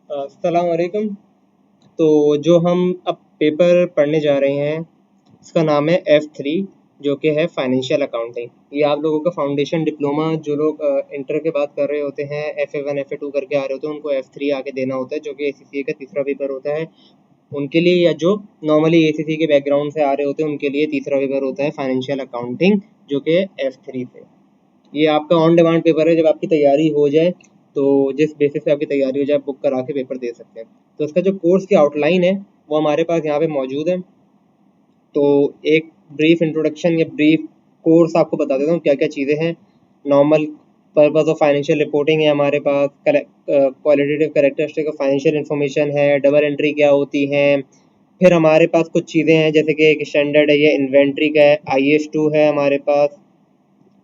अस्सलाम वालेकुम। तो जो हम अब पेपर पढ़ने जा रहे हैं उसका नाम है F3, जो कि है फाइनेंशियल अकाउंटिंग। ये आप लोगों का फाउंडेशन डिप्लोमा जो लोग इंटर के बाद कर रहे होते हैं, FA1 FA2 करके आ रहे होते हैं, उनको F3 आगे देना होता है, जो कि ACCA का तीसरा पेपर होता है उनके लिए, या जो नॉर्मली ACCA के बैकग्राउंड से आ रहे होते हैं उनके लिए तीसरा पेपर होता है फाइनेंशियल अकाउंटिंग, जो कि F3 से। ये आपका ऑन डिमांड पेपर है। जब आपकी तैयारी हो जाए तो जिस बेसिस पे आपकी तैयारी हो जाए, बुक करा के पेपर दे सकते हैं। तो इसका जो कोर्स की आउटलाइन है वो हमारे पास यहाँ पे मौजूद है। तो एक ब्रीफ इंट्रोडक्शन या ब्रीफ कोर्स आपको बता देता हूँ क्या क्या चीज़ें हैं। Normal purpose of financial reporting है हमारे पास, qualitative characteristic of financial information है, डबल एंट्री क्या होती है। फिर हमारे पास कुछ चीज़ें हैं जैसे कि एक स्टैंडर्ड है, ये इन्वेंट्री का है, IS2 है हमारे पास।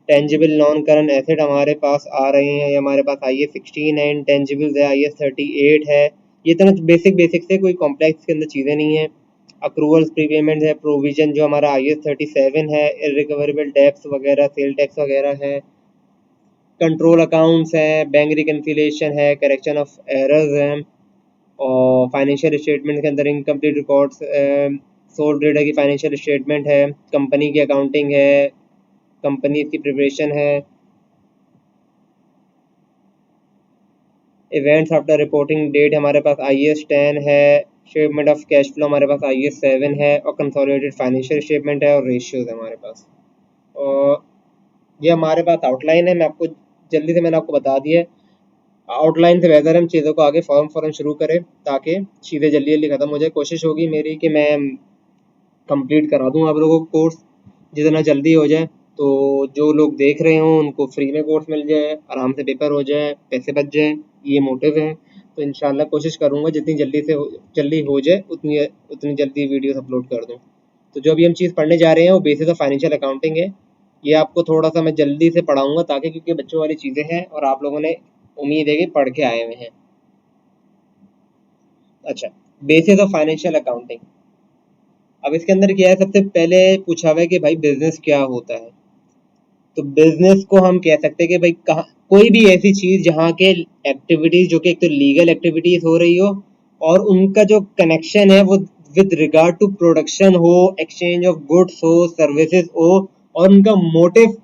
टेंजिबल नॉन करंट एसेट हमारे पास आ रहे हैं, ये हमारे पास IS16 है, इंटेंजिबल्स है IS38 है। ये तरह बेसिक बेसिक से, कोई कॉम्प्लेक्स के अंदर चीज़ें नहीं है। अक्रूवल्स, प्रीपेमेंट है, प्रोविजन जो हमारा IS37 है, इररिकवरेबल डेब्ट्स वगैरह, सेल टैक्स वगैरह है, कंट्रोल अकाउंट्स है, बैंक रिकन्सिलेशन है, करेक्शन ऑफ एरर्स हैं, और फाइनेंशियल स्टेटमेंट के अंदर इनकम्प्लीट रिकॉर्ड्स, सोल ट्रेडर की फाइनेंशियल स्टेटमेंट है, कंपनी की अकाउंटिंग है, कंपनी की प्रिपरेशन है, इवेंट्स आफ्टर रिपोर्टिंग डेट हमारे पास IS10 है, स्टेटमेंट ऑफ कैश फ्लो हमारे पास IS7 है, और कंसोलिडेटेड फाइनेंशियल स्टेटमेंट है, और रेशियोज है हमारे पास। और ये हमारे पास आउटलाइन है। मैं आपको जल्दी से मैंने आपको बता दिया है। आउटलाइन से बेहतर हम चीज़ों को आगे फ़ौरन शुरू करें ताकि चीज़ें जल्दी जल्दी ख़त्म हो जाए। कोशिश होगी मेरी कि मैं कंप्लीट करा दूँ आप लोगों को कोर्स जितना जल्दी हो जाए, तो जो लोग देख रहे हों उनको फ्री में कोर्स मिल जाए, आराम से पेपर हो जाए, पैसे बच जाएँ, ये मोटिव है। तो इंशाल्लाह कोशिश करूँगा जितनी जल्दी हो जाए उतनी जल्दी वीडियोस अपलोड कर दूँ। तो जो अभी हम चीज़ पढ़ने जा रहे हैं वो बेसिस ऑफ फाइनेंशियल अकाउंटिंग है। ये आपको थोड़ा सा मैं जल्दी से पढ़ाऊँगा ताकि, क्योंकि बच्चों वाली चीज़ें हैं और आप लोगों ने उम्मीद है कि पढ़ के आए हुए हैं। अच्छा, बेसिस ऑफ फाइनेंशियल अकाउंटिंग। अब इसके अंदर क्या है, सबसे पहले पूछा हुआ है कि भाई बिजनेस क्या होता है। तो बिजनेस को हम कह सकते हैं कि भाई कहाँ कोई भी ऐसी चीज जहाँ के एक्टिविटीज, जो कि एक तो लीगल एक्टिविटीज हो रही हो और उनका जो कनेक्शन है वो विद रिगार्ड टू प्रोडक्शन हो, एक्सचेंज ऑफ गुड्स हो, सर्विसेज हो, और उनका मोटिव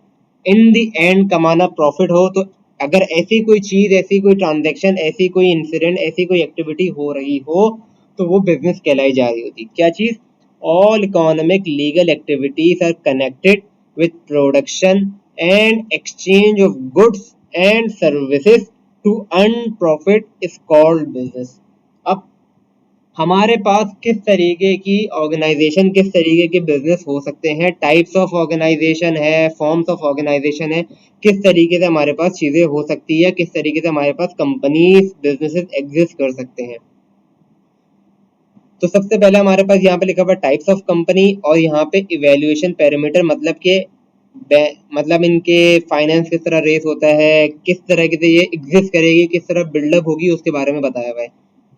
इन द एंड कमाना, प्रॉफिट हो। तो अगर ऐसी कोई चीज, ऐसी कोई ट्रांजेक्शन, ऐसी कोई इंसिडेंट, ऐसी कोई एक्टिविटी हो रही हो तो वो बिजनेस कहलाई जा रही होती। क्या चीज? All economic legal activities are connected with production and exchange of goods and services to earn profit is called business। अब हमारे पास किस तरीके की ऑर्गेनाइजेशन, किस तरीके के बिजनेस हो सकते हैं, टाइप्स ऑफ ऑर्गेनाइजेशन है, फॉर्म्स ऑफ ऑर्गेनाइजेशन है, किस तरीके से हमारे पास चीजें हो सकती है, किस तरीके से हमारे पास कंपनीज, बिजनेसेस एग्जिस्ट कर सकते हैं। तो सबसे पहले हमारे पास यहाँ पे लिखा हुआ टाइप्स ऑफ कंपनी, और यहाँ पे इवेल्युएशन पैरामीटर, मतलब के मतलब इनके फाइनेंस किस तरह रेस होता है, किस तरह से ये एग्जिस्ट करेगी, किस तरह बिल्डअप होगी, उसके बारे में बताया हुआ है।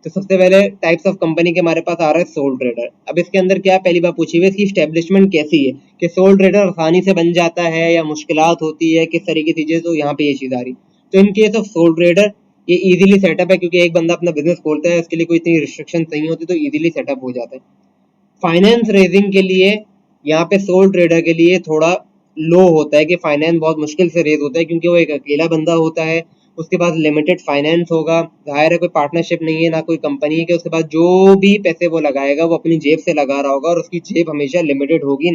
तो सबसे पहले टाइप्स ऑफ कंपनी के हमारे पास आ रहा है सोल ट्रेडर। अब इसके अंदर क्या पहली बार पूछी हुई है, इसकी स्टेब्लिशमेंट कैसी है, कि सोल ट्रेडर आसानी से बन जाता है या मुश्किलात होती है, किस तरीके की चीजें। तो यहाँ पे ये चीज आ रही। तो in case of soul trader ये इजीली सेटअप है, क्योंकि एक बंदा अपना बिजनेस खोलता है, उसके लिए कोई इतनी रिस्ट्रिक्शन नहीं होती, तो इजीली सेटअप हो जाता है। फाइनेंस रेजिंग के लिए यहाँ पे सोल ट्रेडर के लिए थोड़ा लो होता है, कि फाइनेंस बहुत मुश्किल से रेज होता है, क्योंकि वो एक अकेला बंदा होता है, उसके पास लिमिटेड फाइनेंस होगा, जाहिर है कोई पार्टनरशिप नहीं है, ना कोई कंपनी है, कि उसके पास जो भी पैसे वो लगाएगा वो अपनी जेब से लगा रहा होगा, और उसकी जेब हमेशा लिमिटेड होगी,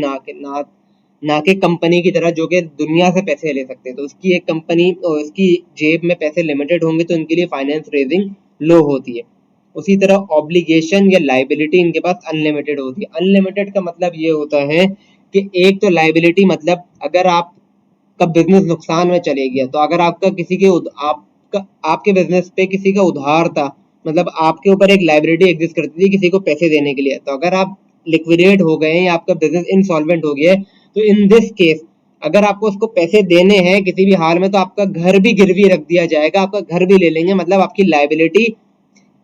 ना कि कंपनी की तरह जो कि दुनिया से पैसे ले सकते हैं। तो उसकी एक कंपनी और उसकी जेब में पैसे लिमिटेड होंगे, तो इनके लिए फाइनेंस रेजिंग लो होती है। उसी तरह ऑब्लिगेशन या लाइबिलिटी इनके पास अनलिमिटेड होती है। अनलिमिटेड का मतलब ये होता है कि एक तो लाइबिलिटी, मतलब अगर आपका बिजनेस नुकसान में चले गया, तो अगर आपका किसी के आपके बिजनेस पे किसी का उधार था, मतलब आपके ऊपर एक लाइबिलिटी एग्जिस्ट करती थी किसी को पैसे देने के लिए, तो अगर आप लिक्विडेट हो गए या आपका बिजनेस इनसॉल्वेंट हो गया है, तो इन दिस केस अगर आपको उसको पैसे देने हैं किसी भी हाल में, तो आपका घर भी गिरवी रख दिया जाएगा, आपका घर भी ले लेंगे। मतलब आपकी लाइबिलिटी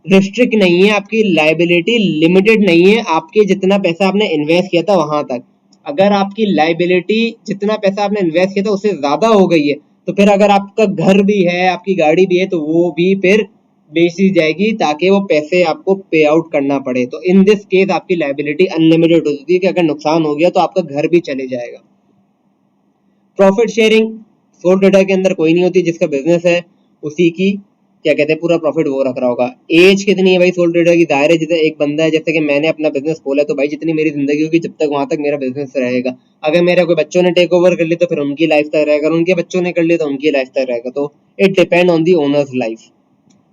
रिस्ट्रिक्ट नहीं है, आपकी लाइबिलिटी लिमिटेड नहीं है, आपके जितना पैसा आपने इन्वेस्ट किया था वहां तक। अगर आपकी लाइबिलिटी जितना पैसा आपने इन्वेस्ट किया था उससे ज्यादा हो गई है, तो फिर अगर आपका घर भी है, आपकी गाड़ी भी है, तो वो भी फिर बेच दी जाएगी ताकि वो पैसे आपको पे आउट करना पड़े। तो इन दिस केस आपकी लायबिलिटी अनलिमिटेड होती है कि अगर नुकसान हो गया तो आपका घर भी चले जाएगा। प्रॉफिट शेयरिंग सोल ट्रेडर के अंदर कोई नहीं होती, जिसका बिजनेस है उसी की क्या कहते हैं पूरा प्रॉफिट वो रख रहा होगा। एज कितनी है भाई सोल ट्रेडर की? दायरे जैसे एक बंदा है, जैसे कि मैंने अपना बिजनेस खोला तो भाई जितनी मेरी जिंदगी होगी जब तक वहां तक मेरा बिजनेस रहेगा। अगर मेरे कोई बच्चों ने टेक ओवर कर ली तो फिर उनकी लाइफ तक रहेगा, अगर उनके बच्चों ने कर लिया तो उनकी लाइफ तक रहेगा। तो it depend on the owners life.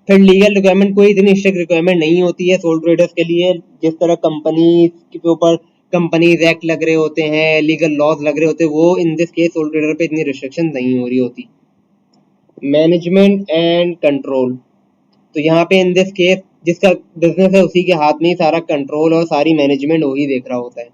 फिर लीगल रिक्वायरमेंट कोई इतनी स्ट्रिक्ट रिक्वायरमेंट नहीं होती है सोल ट्रेडर्स के लिए। जिस तरह कंपनी के ऊपर कंपनीज एक्ट लग रहे होते हैं, लीगल लॉज लग रहे होते हैं, वो in this case soul trader पे इतनी रिस्ट्रिक्शन नहीं हो रही होती। मैनेजमेंट एंड कंट्रोल, तो यहाँ पे इन दिस केस जिसका बिजनेस है उसी के हाथ में ही सारा कंट्रोल और सारी मैनेजमेंट वही देख रहा होता है।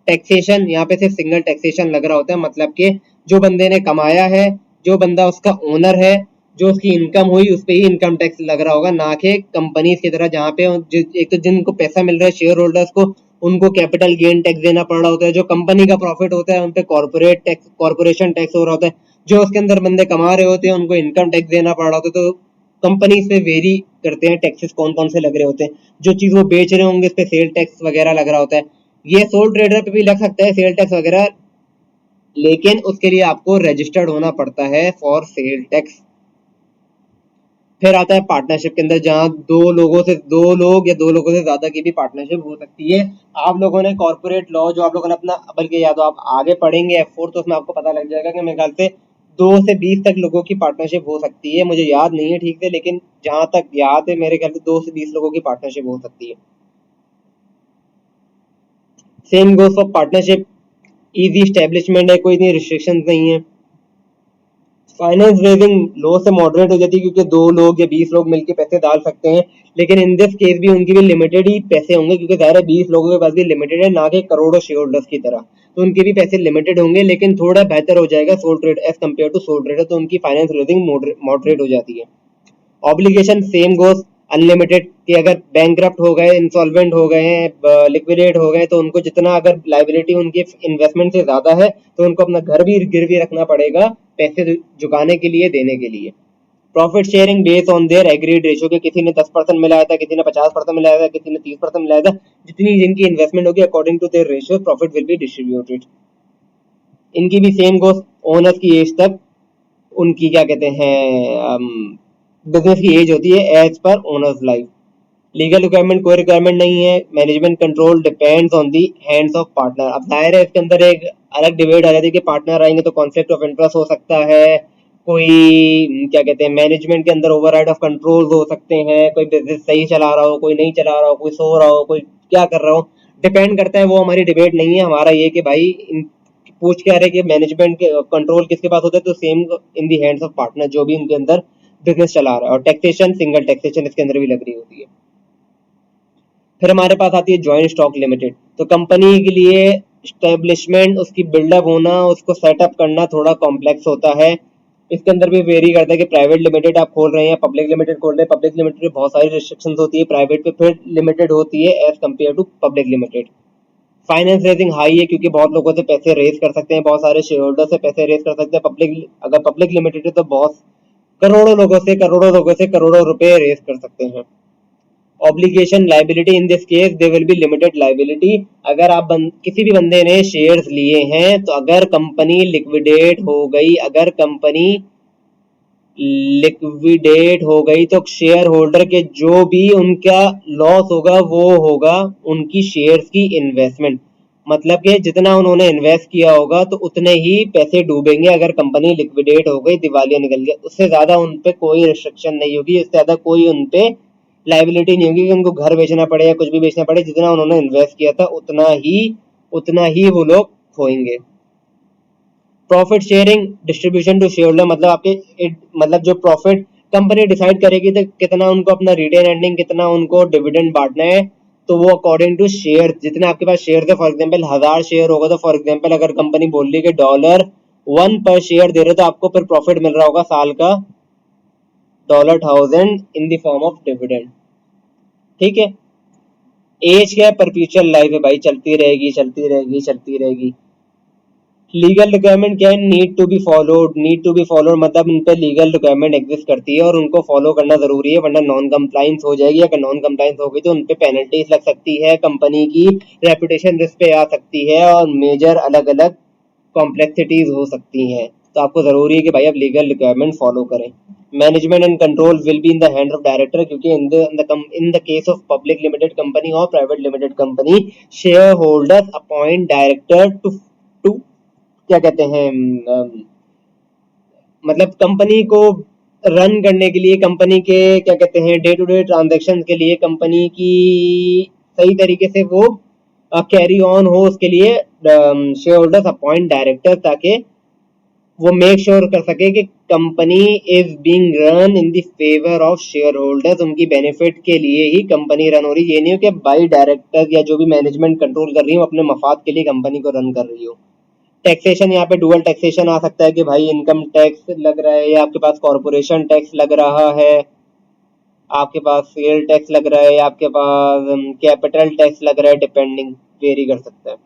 टैक्सेशन, यहाँ पे सिर्फ सिंगल टैक्सेशन लग रहा होता है, मतलब कि जो बंदे ने कमाया है, जो बंदा उसका ओनर है, जो उसकी इनकम हुई उस पर ही इनकम टैक्स लग रहा होगा, ना कि कंपनीज की तरह जहाँ पे एक तो जिनको पैसा मिल रहा है शेयर होल्डर्स को उनको कैपिटल गेन टैक्स देना पड़ रहा होता है, जो कंपनी का प्रॉफिट होता है उन पे कॉर्पोरेट टैक्स कॉर्पोरेशन टैक्स हो रहा होता है, जो उसके अंदर बंदे कमा रहे होते हैं उनको इनकम टैक्स देना पड़ रहा होता है। तो कंपनी पे वेरी करते हैं टैक्सेस कौन कौन से लग रहे होते हैं, जो चीज वो बेच रहे होंगे इस पे सेल टैक्स वगैरह लग रहा होता है। ये सोल ट्रेडर पे भी लग सकता है सेल टैक्स वगैरह, लेकिन उसके लिए आपको रजिस्टर्ड होना पड़ता है फॉर सेल टैक्स। फिर आता है पार्टनरशिप के अंदर, जहां दो लोग या दो लोगों से ज्यादा की भी पार्टनरशिप हो सकती है। आप लोगों ने कॉर्पोरेट लॉ जो आप लोगों ने अपना, बल्कि या तो आप आगे पढ़ेंगे F4 तो उसमें आपको पता लग जाएगा कि मेरे ख्याल से 2 से 20 तक लोगों की पार्टनरशिप हो सकती है। मुझे याद नहीं है ठीक से, लेकिन जहां तक याद है मेरे ख्याल से 2 से 20 लोगों की पार्टनरशिप हो सकती है। Same goes for partnership, easy establishment है, कोई इतनी रिस्ट्रिक्शन नहीं है। फाइनेंस रेजिंग लो से मॉडरेट हो जाती है क्योंकि 2 लोग या 20 लोग मिलकर पैसे डाल सकते हैं, लेकिन इन दिस केस भी उनकी भी लिमिटेड ही पैसे होंगे क्योंकि ज़ाहिर है 20 लोगों के पास भी लिमिटेड है, ना कि करोड़ों शेयर होल्डर्स की तरह। तो उनके भी पैसे लिमिटेड होंगे, लेकिन थोड़ा बेहतर हो जाएगा sole trade as compare to sole trader, तो उनकी फाइनेंस रेजिंग मॉडरेट हो जाती है। ऑब्लिगेशन सेम गोस अनलिमिटेड, कि अगर बैंकरप्ट हो गए, इंसॉल्वेंट हो गए हैं, लिक्विडेट हो गए, तो उनको जितना अगर लाइबिलिटी उनकी इन्वेस्टमेंट से ज्यादा है तो उनको अपना घर भी गिरवी रखना पड़ेगा पैसे चुकाने के लिए, देने के लिए। Profit sharing based on their agreed ratio, के किसी ने 10% मिलाया था, किसी ने 50% मिलाया था, किसी ने 30% मिलाया था, जितनी जिनकी इन्वेस्टमेंट होगी according to their ratio profit will be distributed. इनकी भी सेम गोस ओनर्स की एज तक, उनकी क्या कहते हैं बिजनेस की एज होती है as per owners life. Legal requirement कोई रिक्वायरमेंट नहीं है। Management control depends on the hands of partner. अब जाहिर है इसके अंदर एक अलग डिबेट आ जाती है कि पार्टनर आएंगे तो कॉन्फ्लिक्ट ऑफ इंटरेस्ट हो सकता है, कोई क्या कहते हैं मैनेजमेंट के अंदर ओवरराइड ऑफ कंट्रोल हो सकते हैं, कोई बिजनेस सही चला रहा हो, कोई नहीं चला रहा हो, कोई सो रहा हो, कोई क्या कर रहा हो, डिपेंड करता है। वो हमारी डिबेट नहीं है, हमारा ये कि भाई पूछ क्या रहे कि मैनेजमेंट के कंट्रोल किसके पास होता है, तो same in the hands of partner जो भी उनके अंदर बिजनेस चला रहा है। और टैक्सेशन सिंगल टैक्सेशन इसके अंदर भी लग रही होती है। फिर हमारे पास आती है जॉइंट स्टॉक लिमिटेड। तो कंपनी के लिए स्टेब्लिशमेंट, उसकी बिल्डअप होना, उसको सेटअप करना थोड़ा कॉम्प्लेक्स होता है। इसके अंदर भी वेरी करता है कि प्राइवेट लिमिटेड आप खोल रहे हैं, पब्लिक लिमिटेड खोल रहे हैं। पब्लिक लिमिटेड में बहुत सारी रिस्ट्रिक्शंस होती है, प्राइवेट पे फिर लिमिटेड होती है as compare to public limited. Finance raising high है क्योंकि बहुत लोगों से पैसे रेज कर सकते हैं, बहुत सारे शेयर होल्डर से पैसे रेज कर सकते हैं। अगर पब्लिक लिमिटेड है तो बहुत करोड़ों लोगों से करोड़ों रुपए रेज कर सकते हैं। Obligation liability, in this case they will be limited liability. अगर आप किसी भी बंदे ने शेयर्स लिए हैं तो अगर कंपनी लिक्विडेट हो गई, तो शेयर होल्डर के जो भी उनका लॉस होगा वो होगा उनकी शेयर्स की इन्वेस्टमेंट। मतलब कि जितना उन्होंने इन्वेस्ट किया होगा तो उतने ही पैसे डूबेंगे अगर कंपनी लिक्विडेट हो गई, दिवालिया निकल गया। उससे ज्यादा उन पे कोई रिस्ट्रिक्शन नहीं होगी, उससे ज्यादा कोई उन पे लाइबिलिटी नहीं होगी कि उनको घर बेचना पड़े या कुछ भी बेचना पड़े। जितना उन्होंने इन्वेस्ट किया था उतना ही वो लोग खोएंगे। Profit sharing distribution to shareholder, मतलब मतलब जो प्रॉफिट कंपनी डिसाइड करेगी तो कितना उनको अपना रिटेन अर्निंग, कितना उनको डिविडेंड बांटना है, तो वो अकॉर्डिंग टू शेयर, जितने आपके पास शेयर है, फॉर एग्जांपल 1000 शेयर होगा तो फॉर एग्जांपल अगर कंपनी बोल रही है कि $1 पर शेयर दे रहे तो आपको फिर प्रॉफिट मिल रहा होगा साल का $1000 in the form of dividend. ठीक है। एज क्या है? परपेचुअल लाइफ है भाई, चलती रहेगी चलती रहेगी चलती रहेगी। लीगल रिक्वायरमेंट क्या है, नीड टू बी फॉलोड मतलब उन पे लीगल रिक्वायरमेंट एग्जिस्ट करती है और उनको फॉलो करना जरूरी है, वरना नॉन कंप्लाइंस हो जाएगी। अगर नॉन कंप्लाइंस हो गई तो उन पे पेनल्टीज लग सकती है, कंपनी की रेपुटेशन रिस्क पे आ सकती है और मेजर अलग अलग कॉम्प्लेक्सिटीज हो सकती हैं। तो आपको जरूरी है कि भाई आप लीगल रिक्वायरमेंट फॉलो करें। Management and control will be in the hand of director, क्योंकि in the case of public limited company और private limited company, shareholders appoint director टू क्या कहते हैं, मतलब कंपनी को रन करने के लिए, कंपनी के क्या कहते हैं डे टू डे ट्रांजेक्शन के लिए, कंपनी की सही तरीके से वो कैरी ऑन हो, उसके लिए शेयर होल्डर्स अपॉइंट डायरेक्टर, ताकि वो मेक श्योर कर सके कि company is being run in the favour of share holders, उनकी बेनिफिट के लिए ही कंपनी रन हो रही है। ये नहीं हो कि बाई डायरेक्टर या जो भी मैनेजमेंट कंट्रोल कर रही हो अपने मफाद के लिए कंपनी को रन कर रही हो। टैक्सेशन, यहाँ पे डुअल टैक्सेशन आ सकता है कि भाई इनकम टैक्स लग रहा है या आपके पास कॉर्पोरेशन टैक्स लग रहा है, आपके पास सेल टैक्स लग रहा है या आपके पास कैपिटल टैक्स लग रहा है, डिपेंडिंग वेरी कर सकता है।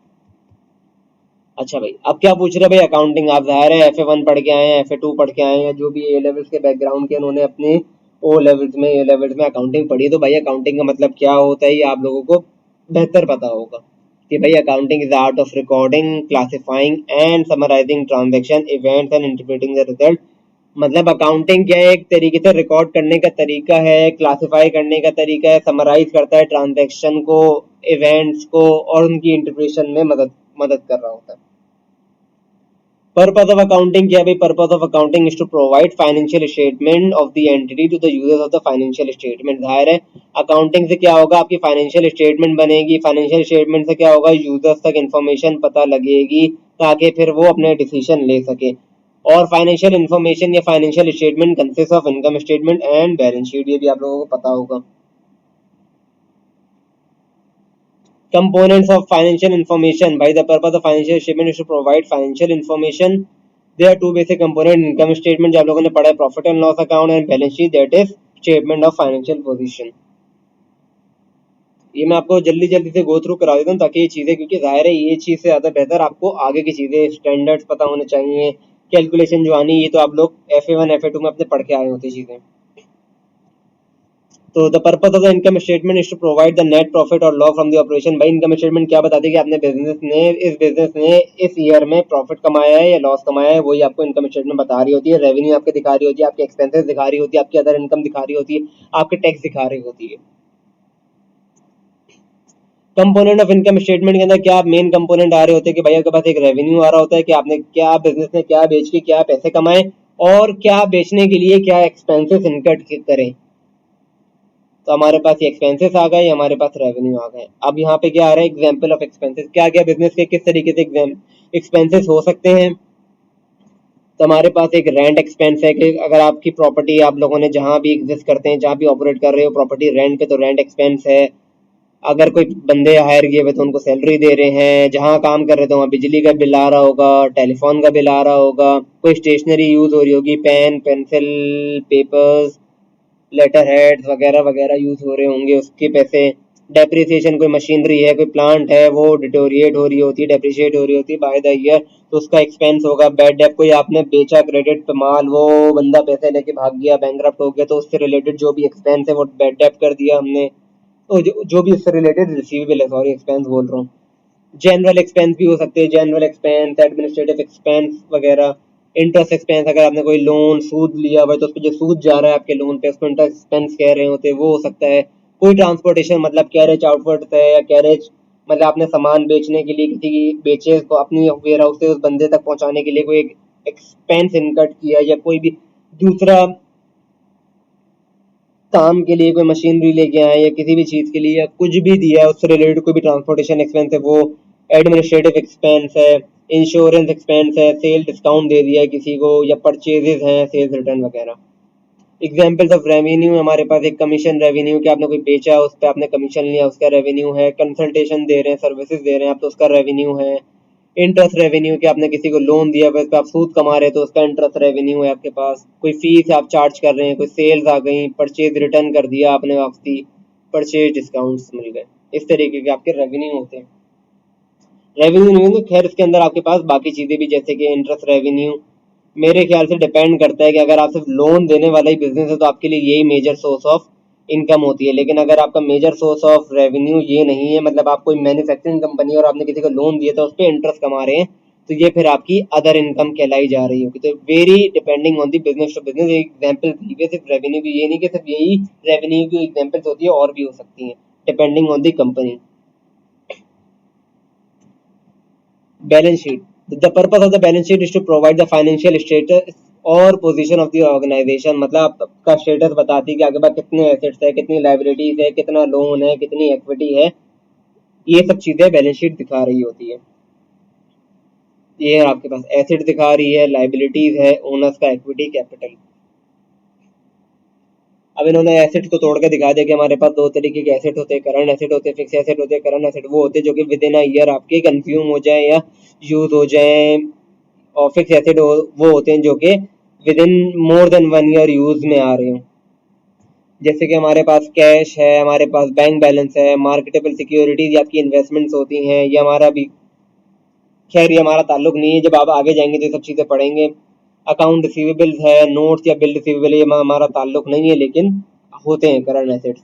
अच्छा भाई, अब क्या पूछ रहे हैं भाई, अकाउंटिंग। आप जाहिर है FA1 पढ़ के आए हैं, FA2 पढ़ के आए हैं, जो भी ए लेवल्स के बैकग्राउंड के उन्होंने अपने ए लेवल्स में अकाउंटिंग पढ़ी है, तो भाई अकाउंटिंग का मतलब क्या होता है ये आप लोगों को बेहतर पता होगा कि भाई accounting is art of recording, classifying and summarising transaction events and interpreting the result. मतलब अकाउंटिंग क्या है, एक तरीके से रिकॉर्ड करने का तरीका है, क्लासिफाई करने का तरीका है, समराइज करता है ट्रांजेक्शन को, इवेंट्स को, और उनकी इंटरप्रिटेशन में मदद मदद कर रहा होता है। Purpose of accounting क्या है भाई, purpose of accounting is to provide financial statement of the entity to the users of the financial statement। जाहिर है अकाउंटिंग से क्या होगा, आपकी फाइनेंशियल स्टेटमेंट बनेगी, फाइनेंशियल स्टेटमेंट से क्या होगा, यूजर्स तक इन्फॉर्मेशन पता लगेगी ताकि फिर वो अपने डिसीजन ले सके। और फाइनेंशियल इन्फॉर्मेशन या financial statement consist of income statement and balance sheet, ये भी आप लोगों को पता होगा। Components of financial information, by the purpose of financial statement is to provide financial information। There are two basic components, income statement जो आप लोगों ने पढ़ा है, profit and loss account, and balance sheet that is statement of financial position. ये मैं आपको जल्दी जल्दी से गो थ्रू करा देता हूँ ताकि ये चीज़ें, क्योंकि जाहिर है ये चीज़ से ज़्यादा बेहतर आपको आगे की चीज़ें, स्टैंडर्ड्स पता होने चाहिए, कैलकुलेशन जो आनी, ये तो आप लोग FA1 FA2 में अपने पढ़ के आए होते चीज़ें। तो the purpose of the income statement is to provide the net profit और लॉस फ्रॉम द ऑपरेशन। भाई इनकम स्टेटमेंट क्या बताती है कि आपने बिजनेस ने इस ईयर में प्रॉफिट कमाया है या लॉस कमाया है, वही आपको इनकम स्टेटमेंट बता रही होती है। रेवेन्यू आपके दिखा रही होती है, आपके एक्सपेंसेस दिखा रही होती है, आपकी अदर इनकम दिखा रही होती है, आपके टैक्स दिखा रही होती है। कंपोनेंट ऑफ इनकम स्टेटमेंट के अंदर क्या मेन कंपोनेंट आ रहे होते हैं कि भाई आपके पास एक रेवेन्यू आ रहा होता है कि आपने क्या, बिजनेस ने क्या बेच के क्या पैसे कमाए और क्या बेचने के लिए क्या एक्सपेंसेस इनकट करें। तो हमारे पास ये एक्सपेंसेस आ गए, हमारे पास रेवेन्यू आ गए। अब यहाँ पे क्या आ रहा है, एग्जाम्पल ऑफ एक्सपेंसेस, क्या क्या बिजनेस के किस तरीके से एक्सपेंसेस हो सकते हैं। तो हमारे पास एक रेंट एक्सपेंस है कि अगर आपकी प्रॉपर्टी आप लोगों ने जहाँ भी एग्जिस्ट करते हैं, जहाँ भी ऑपरेट कर रहे हो प्रॉपर्टी रेंट पे, तो रेंट एक्सपेंस है। अगर कोई बंदे हायर किए हुए तो उनको सैलरी दे रहे हैं, जहाँ काम कर रहे थे वहाँ बिजली का बिल आ रहा होगा, टेलीफोन का बिल आ रहा होगा, कोई स्टेशनरी यूज हो रही होगी, pen pencil papers letter heads वगैरह वगैरह यूज हो रहे होंगे, उसके पैसे। डेप्रिसिएशन, कोई मशीनरी है, कोई प्लांट है, वो डिटोरिएट हो रही होती है, डेप्रिशिएट हो रही होती है बाय द ईयर, तो उसका एक्सपेंस होगा। बैड डेप, कोई आपने बेचा क्रेडिट पे माल, वो बंदा पैसे लेके भाग गया, बैंकरप्ट हो गया, तो उससे रिलेटेड जो भी एक्सपेंस है वो बैड डेप कर दिया हमने, तो जो भी उससे रिलेटेड रिसीवेबल है, सॉरी एक्सपेंस बोल रहा हूँ। जनरल एक्सपेंस भी हो सकते हैं, जनरल एक्सपेंस, एडमिनिस्ट्रेटिव एक्सपेंस वगैरह। इंटरेस्ट एक्सपेंस, अगर आपने कोई लोन सूद लिया हुआ है तो उस पर जो सूद जा रहा है आपके लोन पे, उसको इंटरेस्ट एक्सपेंस कह रहे होते हैं, वो हो सकता है। कोई ट्रांसपोर्टेशन, मतलब कैरेज आउटवर्ड है या कैरेज, मतलब आपने सामान बेचने के लिए किसी की बेचे तो अपनी वेयर हाउस से उस बंदे तक पहुंचाने के लिए कोई एक्सपेंस इनकट किया, या कोई भी दूसरा काम के लिए कोई मशीनरी लेके आए या किसी भी चीज़ के लिए या कुछ भी दिया है उससे रिलेटेड कोई भी ट्रांसपोर्टेशन एक्सपेंस है, वो एडमिनिस्ट्रेटिव एक्सपेंस है। इंश्योरेंस एक्सपेंस है, सेल डिस्काउंट दे दिया है किसी को, या परचेजेस हैं, सेल्स रिटर्न वगैरह। एग्जाम्पल्स ऑफ रेवेन्यू, हमारे पास एक कमीशन रेवेन्यू, कि आपने कोई बेचा उस पर आपने कमीशन लिया, उसका रेवेन्यू है। कंसल्टेशन दे रहे हैं, सर्विसेज दे रहे हैं आप, तो उसका रेवेन्यू है। इंटरेस्ट रेवेन्यू, कि आपने किसी को लोन दिया हुआ, इस पर आप सूद कमा रहे हैं, तो उसका इंटरेस्ट रेवेन्यू है आपके पास। कोई फीस आप चार्ज कर रहे हैं, कोई सेल्स आ गई, परचेज रिटर्न कर दिया आपने वापसी, परचेज डिस्काउंट्स मिल गए, इस तरीके के आपके रेवेन्यू होते हैं। रेवेन्यू नहीं तो खैर इसके अंदर आपके पास बाकी चीजें भी जैसे कि इंटरेस्ट रेवेन्यू, मेरे ख्याल से डिपेंड करता है कि अगर आप सिर्फ लोन देने वाला ही बिजनेस है तो आपके लिए यही मेजर सोर्स ऑफ इनकम होती है। लेकिन अगर आपका मेजर सोर्स ऑफ रेवेन्यू ये नहीं है, मतलब आप कोई मैन्युफैक्चरिंग कंपनी और आपने किसी को लोन दिया तो उस पर इंटरेस्ट कमा रहे हैं, तो ये फिर आपकी अदर इनकम कहलाई जा रही होगी। तो vary depending on the business to business. एक एग्जाम्पल दी है सिर्फ रेवेन्यू की, ये नहीं कि सिर्फ यही रेवेन्यू की एग्जाम्पल्स होती है, और भी हो सकती हैं depending on the company. Balance sheet, the purpose of the balance sheet is to provide the financial status और पोजीशन ऑफ द ऑर्गेनाइजेशन, मतलब आपका स्टेटस बताती है कि आपके पास कितने एसेट्स है, कितनी लाइबिलिटीज है, कितना लोन है, कितनी इक्विटी है, ये सब चीजें बैलेंस शीट दिखा रही होती है। ये आपके पास एसेट दिखा रही है, लाइबिलिटीज है, ओनर्स का इक्विटी कैपिटल। अब इन्होंने एसेट को तोड़ के दिखा दिया कि हमारे पास दो तरीके के एसेट होते हैं, करंट एसेट होते हैं, फिक्स एसेट होते हैं। करंट एसेट वो होते हैं जो कि विद इन अ ईयर आपके कंज्यूम हो जाए या यूज हो जाए, और फिक्स एसेट वो होते हैं जो कि with in more than 1 year use में आ रहे हो। जैसे कि हमारे पास कैश है, हमारे पास बैंक बैलेंस है, मार्केटेबल सिक्योरिटीज या आपकी इन्वेस्टमेंट्स होती हैं, ये हमारा भी, खैर ये हमारा ताल्लुक नहीं है, जब आप आगे जाएंगे तो ये सब चीज़ें पढ़ेंगे। अकाउंट रिसीवेबल्स है, नोट्स या बिल रिसीवेबल, ये हमारा ताल्लुक नहीं है लेकिन होते हैं करंट एसेट्स।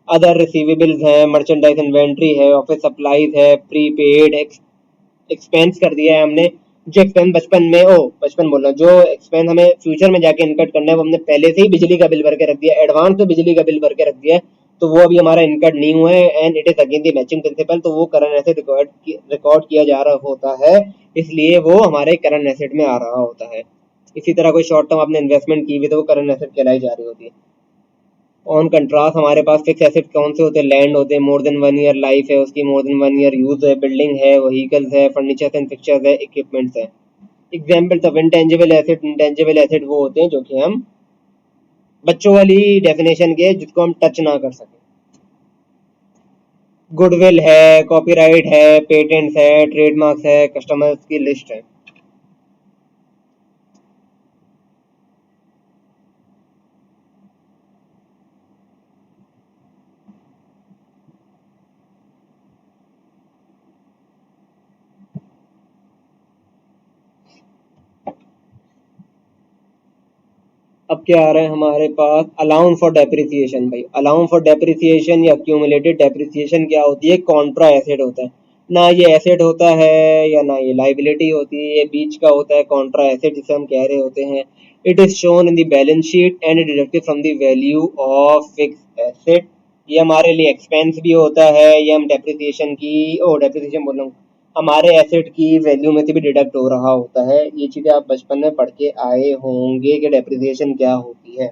अदर रिसीवेबल्स हैं, मर्चेंडाइज इन्वेंट्री है, ऑफिस सप्लाईज है, प्रीपेड एक्सपेंस कर दिया है हमने। जो एक्सपेंस बचपन बोल रहा हूँ, जो एक्सपेंस हमें फ्यूचर में जाके इनकट करना है वो हमने पहले से ही बिजली का बिल भर के रख दिया, एडवांस में बिजली का बिल भर के रख दिया है, तो वो अभी हमारा इनकट नहीं हुआ है and it is again the matching principal, तो वो करंट एसेट रिकॉर्ड किया जा रहा होता है, इसलिए वो हमारे करंट एसेट में आ रहा होता है। इसी तरह कोई शॉर्ट टर्म आपने इन्वेस्टमेंट की हुई तो वो करंट एसेट कहलाई जा रही होती है। ऑन कंट्रास्ट हमारे पास फिक्स एसेट कौन से होते हैं? लैंड होते हैं, मोर देन 1 ईयर लाइफ है उसकी, मोर देन 1 ईयर यूज है, बिल्डिंग है, व्हीकल्स है, फर्नीचर एंड फिक्चर्स है, इक्विपमेंट्स है। Examples of intangible asset, intangible asset वो होते हैं जो कि हम बच्चों वाली डेफिनेशन के, जिसको हम टच ना कर सके। गुडविल है, कॉपीराइट है, पेटेंट्स है, ट्रेडमार्क्स है, कस्टमर्स की लिस्ट है। अब क्या आ रहा है हमारे पास? Allowance for depreciation. भाई अलाउंस फॉर डेप्रिसिएशन या एक्यूमुलेटेड डेप्रिसिएशन क्या होती है? कॉन्ट्रा एसेट होता है, ना ये एसेट होता है या ना ये लाइबिलिटी होती है, ये बीच का होता है कॉन्ट्रा एसेट जिसे हम कह रहे होते हैं। It is shown in the balance sheet and deducted from the value of fix asset. ये हमारे लिए एक्सपेंस भी होता है, ये हम डेप्रिसिएशन की, ओ डेप्रिसिएशन बोल रहा हूँ, हमारे एसेट की वैल्यू में से भी डिडक्ट हो रहा होता है। ये चीजें आप बचपन में पढ़ के आए होंगे कि डेप्रिसिएशन क्या होती है।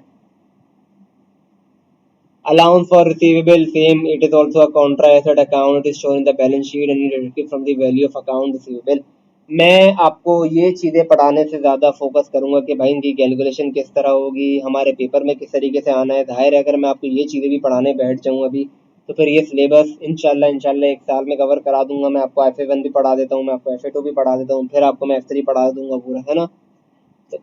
Allowance for receivable, same, it is also a contra asset account, it is shown in the balance sheet and it is deducted from the value of account receivable। मैं आपको ये चीज़ें पढ़ाने से ज़्यादा फोकस करूंगा कि भाई इनकी कैलकुलेशन किस तरह होगी, हमारे पेपर में किस तरीके से आना है। जाहिर है अगर मैं आपको ये चीज़ें भी पढ़ाने बैठ जाऊँ अभी तो फिर ये सिलेबस इंशाल्लाह 1 साल में कवर करा दूंगा। मैं आपको FA1 भी पढ़ा देता हूँ, मैं आपको FA2 भी पढ़ा देता हूँ, फिर आपको मैं F3 पढ़ा दूंगा पूरा, है ना। तो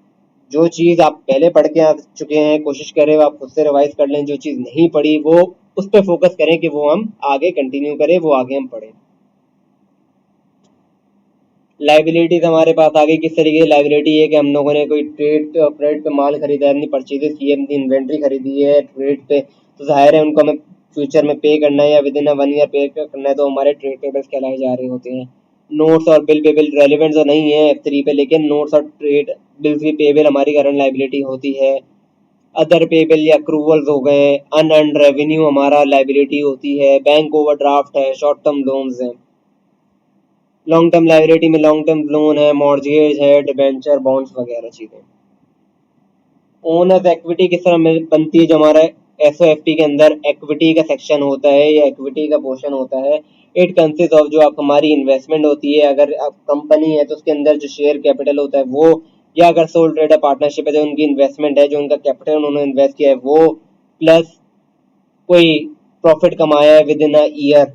जो चीज़ आप पहले पढ़ के आ चुके हैं कोशिश करें आप खुद से रिवाइज कर लें, जो चीज़ नहीं पढ़ी वो उस पर फोकस करें कि वो हम आगे कंटिन्यू करें, वो आगे हम पढ़ें। लाइबिलिटीज हमारे पास आगे किस तरीके की लाइबिलिटी है कि हम लोगों ने कोई क्रेडिट पे माल खरीदा है, अपनी परचेजेस की है, अपनी इन्वेंट्री खरीदी है क्रेडिट पे, तो जाहिर है उनको हमें फ्यूचर में पे करना है या विद इन अ 1 ईयर पे करना है, तो हमारे ट्रेड पेबल्स कहलाए जा रहे होते हैं। नोट्स और बिल पेबल रेलिवेंट तो नहीं है F3 पे, लेकिन नोट्स और ट्रेड बिल्स की पेबल हमारी करंट लाइबिलिटी होती है। अदर पेबल या अक्रूवल्स हो गए, अनअर्न्ड रेवेन्यू हमारा लाइबिलिटी होती है, बैंक ओवरड्राफ्ट है, शॉर्ट टर्म लोन्स हैं। लॉन्ग टर्म लाइबिलिटी में लॉन्ग टर्म लोन है, मॉर्गेज है, डिबेंचर, बॉन्ड्स वगैरह चीजें। ओनर्स इक्विटी किस तरह बनती है? जो हमारा SOFT के अंदर इक्विटी का सेक्शन होता है या इक्विटी का पोर्शन होता है, इट कंसिस्ट ऑफ, जो आप हमारी इन्वेस्टमेंट होती है, अगर आप कंपनी है तो उसके अंदर जो शेयर कैपिटल होता है वो, या अगर सोल ट्रेडर पार्टनरशिप है जो उनकी इन्वेस्टमेंट है, जो उनका कैपिटल उन्होंने इन्वेस्ट किया है वो, प्लस कोई प्रॉफिट कमाया है विद इन अ ईयर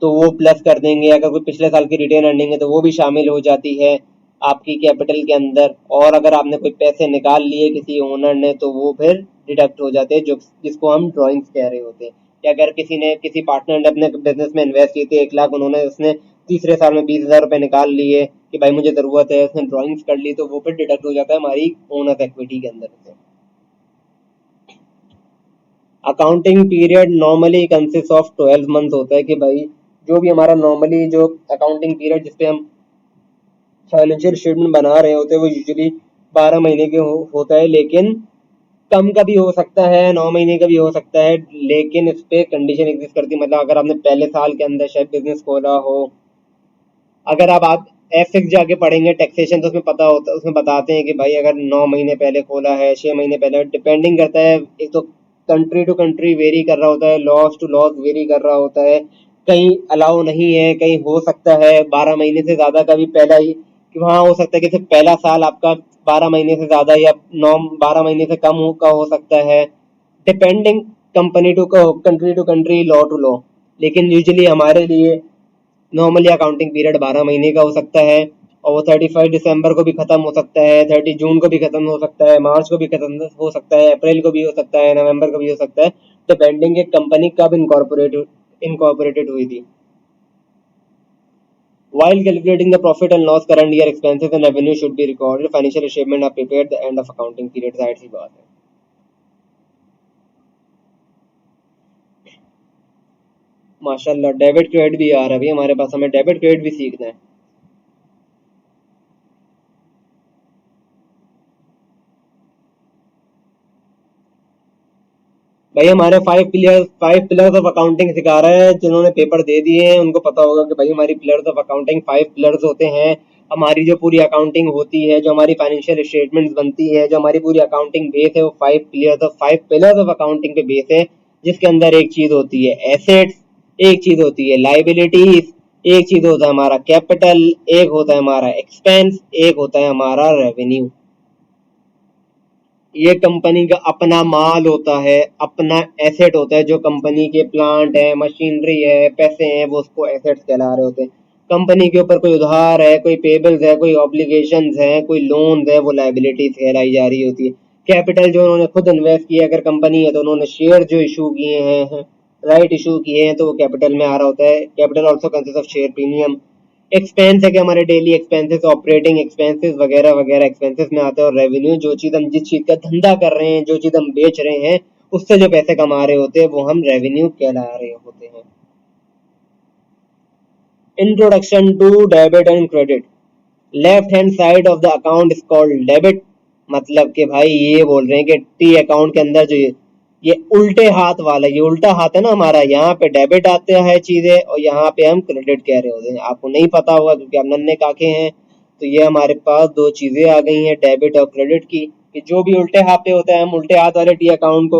तो वो प्लस कर देंगे। अगर कोई पिछले साल की रिटेन अर्निंग है तो वो भी शामिल हो जाती है आपकी कैपिटल के अंदर। और अगर आपने कोई पैसे निकाल लिए किसी ओनर ने तो वो फिर डिडक्ट हो जाते हैं, जो जिसको हम ड्रॉइंग्स कह रहे होते हैं। या अगर किसी पार्टनर ने अपने बिजनेस में इन्वेस्ट किए थे 1 लाख, उन्होंने उसने तीसरे साल में 20,000 रुपये निकाल लिए कि भाई मुझे ज़रूरत है, उसने ड्राइंग्स कर ली, तो वो फिर डिडक्ट हो जाता है हमारी ओनर्स इक्विटी के अंदर से। Accounting period normally consist of 12 month होता है कि भाई जो भी हमारा नॉर्मली जो अकाउंटिंग पीरियड जिसपे हम फाइनेंशियल स्टेटमेंट बना रहे होते हैं वो यूजुअली 12 महीने के होता है, लेकिन कम का भी हो सकता है, 9 महीने का भी हो सकता है, लेकिन इस पे कंडीशन एग्जिस्ट करती है। मतलब अगर आपने पहले साल के अंदर शायद बिजनेस खोला हो, अगर आप F6 जाके पढ़ेंगे टैक्सेशन तो उसमें पता होता, उसमें बताते हैं कि भाई अगर 9 महीने पहले खोला है, 6 महीने पहले, डिपेंडिंग करता है, एक तो कंट्री टू कंट्री वेरी कर रहा होता है, लॉस टू लॉस वेरी कर रहा होता है, कहीं अलाउ नहीं है, कहीं हो सकता है 12 महीने से ज़्यादा का भी पहला ही, कि वहाँ हो सकता है कि सिर्फ पहला साल आपका 12 महीने से ज़्यादा या 12 महीने से कम का हो सकता है, depending company to country to country, law to law. लेकिन यूजुअली हमारे लिए नॉर्मली अकाउंटिंग पीरियड 12 महीने का हो सकता है, और वो 31 दिसंबर को भी खत्म हो सकता है, 30 जून को भी खत्म हो सकता है, मार्च को भी खत्म हो सकता है, अप्रैल को भी हो सकता है, नवंबर को भी हो सकता है, डिपेंडिंग एक कंपनी कब इनकॉर्पोरेटेड हुई थी। While calculating the profit and loss, current year expenses and revenue should be recorded. Financial statement are prepared at the end of accounting period. जाहिर सी बात है। माशाल्लाह डेबिट क्रेडिट भी आ रहा है अभी हमारे पास, हमें डेबिट क्रेडिट भी सीखना है। भाई हमारे 5 पिलर्स ऑफ अकाउंटिंग सिखा रहा है, जिन्होंने पेपर दे दिए हैं उनको पता होगा कि भाई हमारी पिलर्स ऑफ अकाउंटिंग 5 पिलर्स होते हैं। हमारी जो पूरी अकाउंटिंग होती है, जो हमारी फाइनेंशियल स्टेटमेंट्स बनती है, जो हमारी पूरी अकाउंटिंग बेस है, वो 5 पिलर्स ऑफ अकाउंटिंग पे बेस है, जिसके अंदर एक चीज होती है एसेट्स, एक चीज होती है लाइबिलिटीज, एक चीज होता है हमारा कैपिटल, एक होता है हमारा एक्सपेंस, एक होता है हमारा रेवेन्यू। ये कंपनी का अपना माल होता है, अपना एसेट होता है, जो कंपनी के प्लांट है, मशीनरी है, पैसे हैं, वो उसको एसेट्स कहला रहे होते हैं। कंपनी के ऊपर कोई उधार है, कोई पेबल्स है, कोई ऑब्लिगेशंस है, कोई लोन्स है, वो लाइबिलिटीज कहलाई जा रही होती है। कैपिटल जो उन्होंने खुद इन्वेस्ट किया, अगर कंपनी है तो उन्होंने शेयर जो इशू किए हैं, राइट इशू किए हैं, तो वो कैपिटल में आ रहा होता है। Capital also consist of share premium. Expense है कि हमारे डेली एक्सपेंसेस, ऑपरेटिंग एक्सपेंसेस वगैरह वगैरह एक्सपेंसेस में आते हैं। और रेवेन्यू जो चीज हम जिस चीज का धंधा कर रहे हैं, जो चीज हम बेच रहे हैं, उससे जो पैसे कमा रहे होते हैं, वो हम रेवेन्यू कहला रहे होते हैं। Introduction to debit and credit. Left hand side of the account is called debit. मतलब कि भाई ये बोल रहे हैं कि टी अकाउंट के अंदर जो ये उल्टे हाथ वाला, ये उल्टा हाथ है ना हमारा, यहाँ पे डेबिट आते हैं चीजें और यहाँ पे हम क्रेडिट कह रहे होते हैं। आपको नहीं पता होगा क्योंकि आप नन्हे काके हैं। तो ये हमारे पास दो चीजें आ गई हैं, डेबिट और क्रेडिट की, कि जो भी उल्टे हाथ पे होता है, हम उल्टे हाथ वाले टी अकाउंट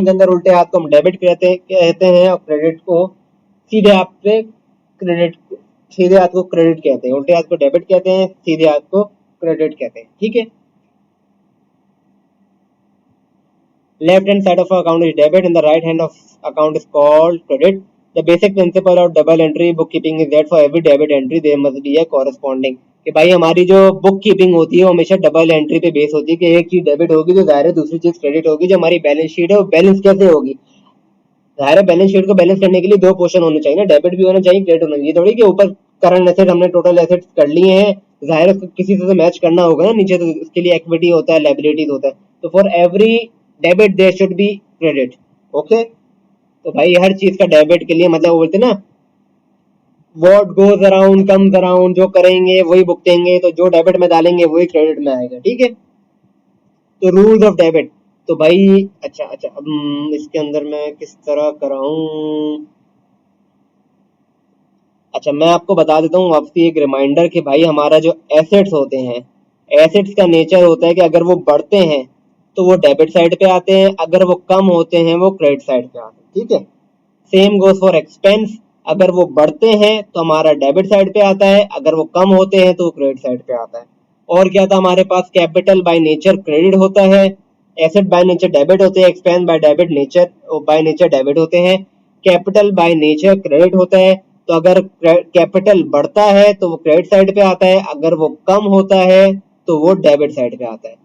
के अंदर उल्टे हाथ को हम डेबिट कहते हैं, और क्रेडिट को सीधे हाथ पे क्रेडिट, सीधे हाथ को क्रेडिट कहते हैं। उल्टे हाथ को डेबिट कहते हैं, सीधे हाथ को क्रेडिट कहते हैं। ठीक है। Left hand side of account is debit and the right hand of account is called credit. The basic principle of double entry bookkeeping is that for every debit entry there must be a corresponding, कि भाई हमारी जो book keeping होती है वो हमेशा double entry पे base होती है, कि एक चीज डेबिट होगी तो जाहिर है दूसरी चीज क्रेडिट होगी। जो हमारी बैलेंस शीट है वो बैलेंस कैसे होगी, जाहिर है बैलेंस शीट को बैलेंस करने के लिए दो पोर्शन होने चाहिए ना, डेबिट भी होना चाहिए, क्रेडिट होना चाहिए। ये थोड़ी कि ऊपर करंट एसेट हमने टोटल एसेट्स कर लिए हैं, जाहिर है किसी से तो मैच करना होगा ना नीचे, तो इसके लिए इक्विटी होता है, लायबिलिटीज होता है। तो for every debit there should be credit. Okay, तो भाई हर चीज का डेबिट के लिए मतलब वो बोलते हैं ना, what goes around comes around, जो करेंगे वही भुगतेंगे, तो जो डेबिट में डालेंगे वही क्रेडिट में आएगा। ठीक है। तो रूल्स ऑफ डेबिट, तो भाई अच्छा अब इसके अंदर मैं किस तरह कराऊं। अच्छा मैं आपको बता देता हूँ वापसी एक रिमाइंडर कि भाई हमारा जो एसेट्स होते हैं, एसेट्स का नेचर होता है कि अगर वो बढ़ते हैं तो वो डेबिट साइड पे आते हैं, अगर वो कम होते हैं वो क्रेडिट साइड पे आते हैं। ठीक है। सेम गोज फॉर एक्सपेंस, अगर वो बढ़ते हैं तो हमारा डेबिट साइड पे आता है, अगर वो कम होते हैं तो वो क्रेडिट साइड पे आता है। और क्या था हमारे पास, कैपिटल बाय नेचर क्रेडिट होता है, एसेट बाय नेचर डेबिट होते हैं, एक्सपेंस बाय नेचर डेबिट होते हैं, कैपिटल बाय नेचर क्रेडिट होता है। तो अगर कैपिटल बढ़ता है तो वो क्रेडिट साइड पे आता है, अगर वो कम होता है तो वो डेबिट साइड पे आता है।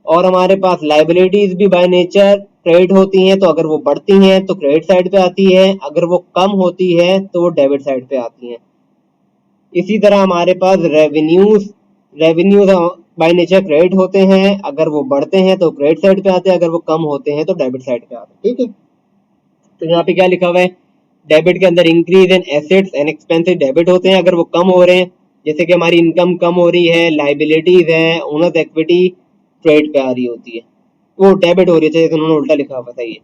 और हमारे पास लाइबिलिटीज भी बाय नेचर क्रेडिट होती हैं, तो अगर वो बढ़ती हैं तो क्रेडिट साइड पे आती है, अगर वो कम होती है तो वो डेबिट साइड पे आती हैं। इसी तरह हमारे पास रेवेन्यूज बाय नेचर क्रेडिट होते हैं, अगर वो बढ़ते हैं तो क्रेडिट साइड पे आते हैं, अगर वो कम होते हैं तो डेबिट साइड पे आते हैं। ठीक है, तो यहाँ पे क्या लिखा हुआ है, डेबिट के अंदर increase in assets and expenses debit होते हैं अगर वो कम हो रहे हैं, जैसे कि हमारी इनकम कम हो रही है, लाइबिलिटीज है, ओनर्स इक्विटी क्रेडिट पे आ रही होती है, वो डेबिट हो रही है, जैसे उन्होंने उल्टा लिखा हुआ था। ये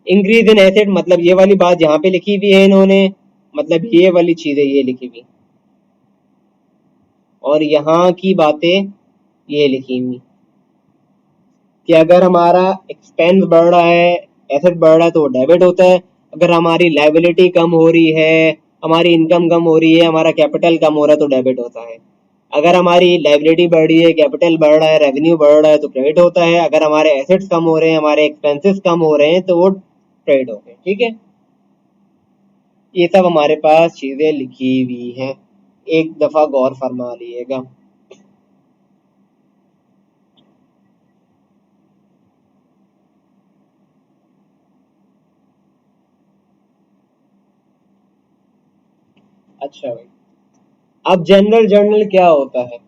इंक्रीज इन एसेट मतलब ये वाली बात यहाँ पे लिखी हुई है इन्होंने, मतलब ये वाली चीजें ये लिखी हुई, और यहाँ की बातें ये लिखी हुई कि अगर हमारा एक्सपेंस बढ़ रहा है, एसेट बढ़ रहा है तो वो डेबिट होता है, अगर हमारी लाइबिलिटी कम हो रही है, हमारी इनकम कम हो रही है, हमारा कैपिटल कम हो रहा है तो डेबिट होता है। अगर हमारी लाइबिलिटी बढ़ रही है, कैपिटल बढ़ रहा है, रेवेन्यू बढ़ रहा है तो क्रेडिट होता है, अगर हमारे एसेट्स कम हो रहे हैं, हमारे एक्सपेंसेस कम हो रहे हैं तो वो क्रेडिट होते हैं। ठीक है, ये सब हमारे पास चीजें लिखी हुई हैं, एक दफा गौर फरमा लीजिएगा। अच्छा भाई, अब जनरल जर्नल क्या होता है?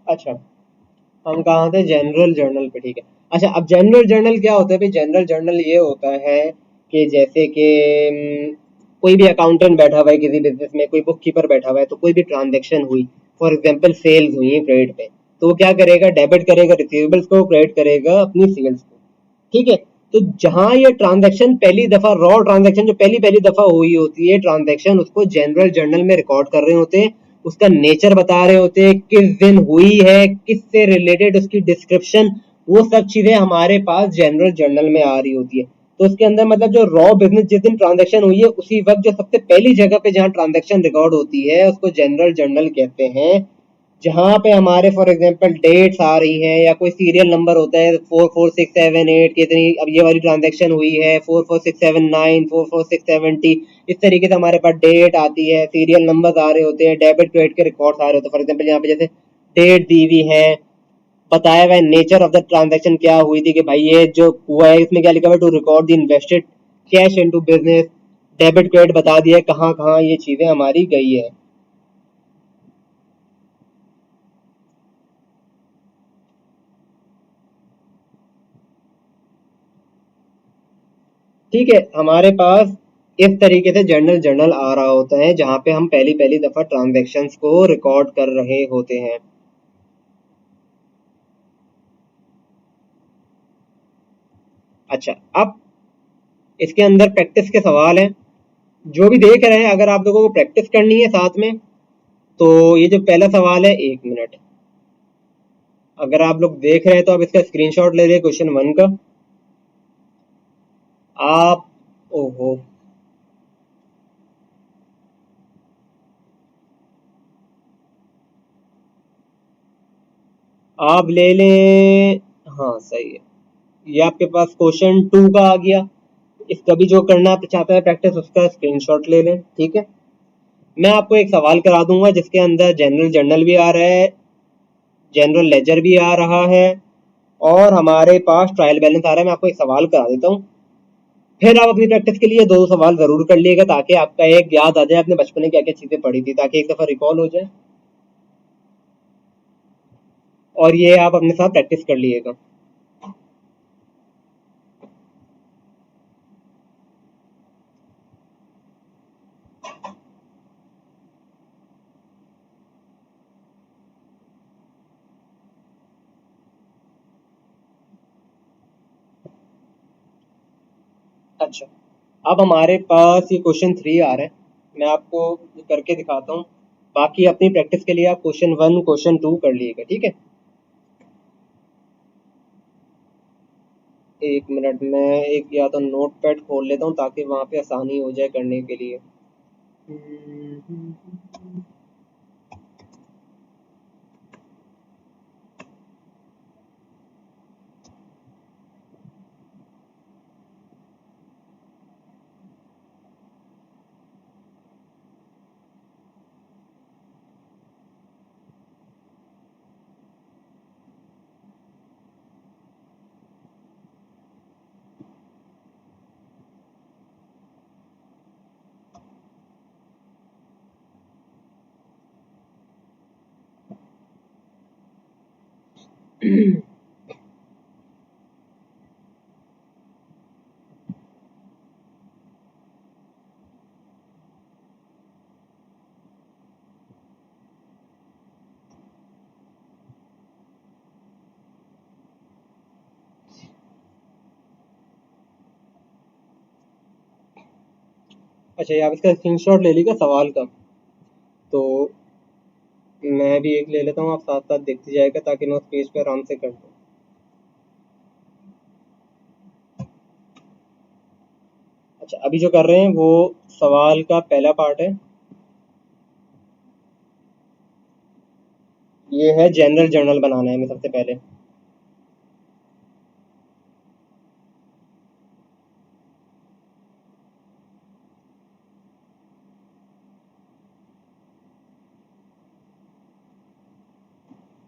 अच्छा, हम कहाँ थे, जनरल जर्नल पे। ठीक है, अच्छा अब जनरल जर्नल क्या होता है भाई? जनरल जर्नल ये होता है कि जैसे कि कोई भी अकाउंटेंट बैठा हुआ है किसी बिजनेस में, कोई बुक कीपर बैठा हुआ है, तो कोई भी ट्रांजेक्शन हुई, फॉर एग्जाम्पल सेल्स हुई है क्रेडिट पे, तो वो क्या करेगा, डेबिट करेगा रिसीवेबल्स को, क्रेडिट करेगा अपनी सेल्स को। ठीक है, तो जहां ये ट्रांजैक्शन पहली दफा, रॉ ट्रांजैक्शन जो पहली पहली दफा हुई होती है ट्रांजैक्शन, उसको जनरल जर्नल में रिकॉर्ड कर रहे होते हैं, उसका नेचर बता रहे होते हैं, किस दिन हुई है, किससे रिलेटेड उसकी डिस्क्रिप्शन, वो सब चीजें हमारे पास जनरल जर्नल में आ रही होती है। तो उसके अंदर मतलब जो रॉ बिजनेस जिस दिन ट्रांजैक्शन हुई है उसी वक्त जो सबसे पहली जगह पे जहां ट्रांजैक्शन रिकॉर्ड होती है उसको जनरल जर्नल कहते हैं। जहाँ पे हमारे फॉर एग्जांपल डेट्स आ रही हैं या कोई सीरियल नंबर होता है 44678 कितनी, अब ये वाली ट्रांजैक्शन हुई है 44679 44670, इस तरीके से हमारे पास डेट आती है, सीरियल नंबर आ रहे होते हैं, डेबिट क्रेडिट के रिकॉर्ड्स आ रहे होते हैं। फॉर एग्जांपल यहाँ पे जैसे डेट दी हुई है, बताया हुआ नेचर ऑफ द ट्रांजैक्शन क्या हुई थी कि भाई ये जो हुआ है इसमें क्या लिखा हुआ है, to record the invested cash into business, debit credit बता दिया कहाँ कहाँ ये चीजें हमारी गई है। ठीक है, हमारे पास इस तरीके से जर्नल जर्नल आ रहा होता है जहां पे हम पहली पहली दफा ट्रांजैक्शंस को रिकॉर्ड कर रहे होते हैं। अच्छा, अब इसके अंदर प्रैक्टिस के सवाल हैं, जो भी देख रहे हैं अगर आप लोगों को प्रैक्टिस करनी है साथ में, तो ये जो पहला सवाल है, 1 मिनट, अगर आप लोग देख रहे हैं तो आप इसका स्क्रीनशॉट ले लें क्वेश्चन 1 का। आप, ओहो, आप ले लें, हाँ सही है, ये आपके पास क्वेश्चन 2 का आ गया। इसका भी जो करना चाहता है प्रैक्टिस उसका स्क्रीनशॉट ले लें। ठीक है, मैं आपको एक सवाल करा दूंगा जिसके अंदर जनरल जर्नल भी आ रहा है, जनरल लेजर भी आ रहा है, और हमारे पास ट्रायल बैलेंस आ रहा है। मैं आपको एक सवाल करा देता हूँ, फिर आप अपनी प्रैक्टिस के लिए 2 सवाल जरूर कर लिएगा ताकि आपका एक याद आ जाए आपने बचपन में क्या क्या चीजें पढ़ी थी, ताकि एक दफा रिकॉल हो जाए, और ये आप अपने साथ प्रैक्टिस कर लिएगा। अच्छा, अब हमारे पास ये क्वेश्चन 3 आ रहा है, मैं आपको करके दिखाता हूँ। बाकी अपनी प्रैक्टिस के लिए आप क्वेश्चन 1 क्वेश्चन 2 कर लीजिएगा, ठीक है। 1 मिनट में एक या तो नोट पैड खोल लेता हूँ ताकि वहाँ पे आसानी हो जाए करने के लिए। अच्छा, ये आप इसका स्क्रीनशॉट ले लीजिएगा सवाल का। तो मैं भी एक ले लेता हूँ, आप साथ साथ देखते जाएगा ताकि मैं उस पेज पे आराम से कर दूँ। अच्छा, अभी जो कर रहे हैं वो सवाल का पहला पार्ट है। ये है जनरल जर्नल बनाना है हमें सबसे पहले।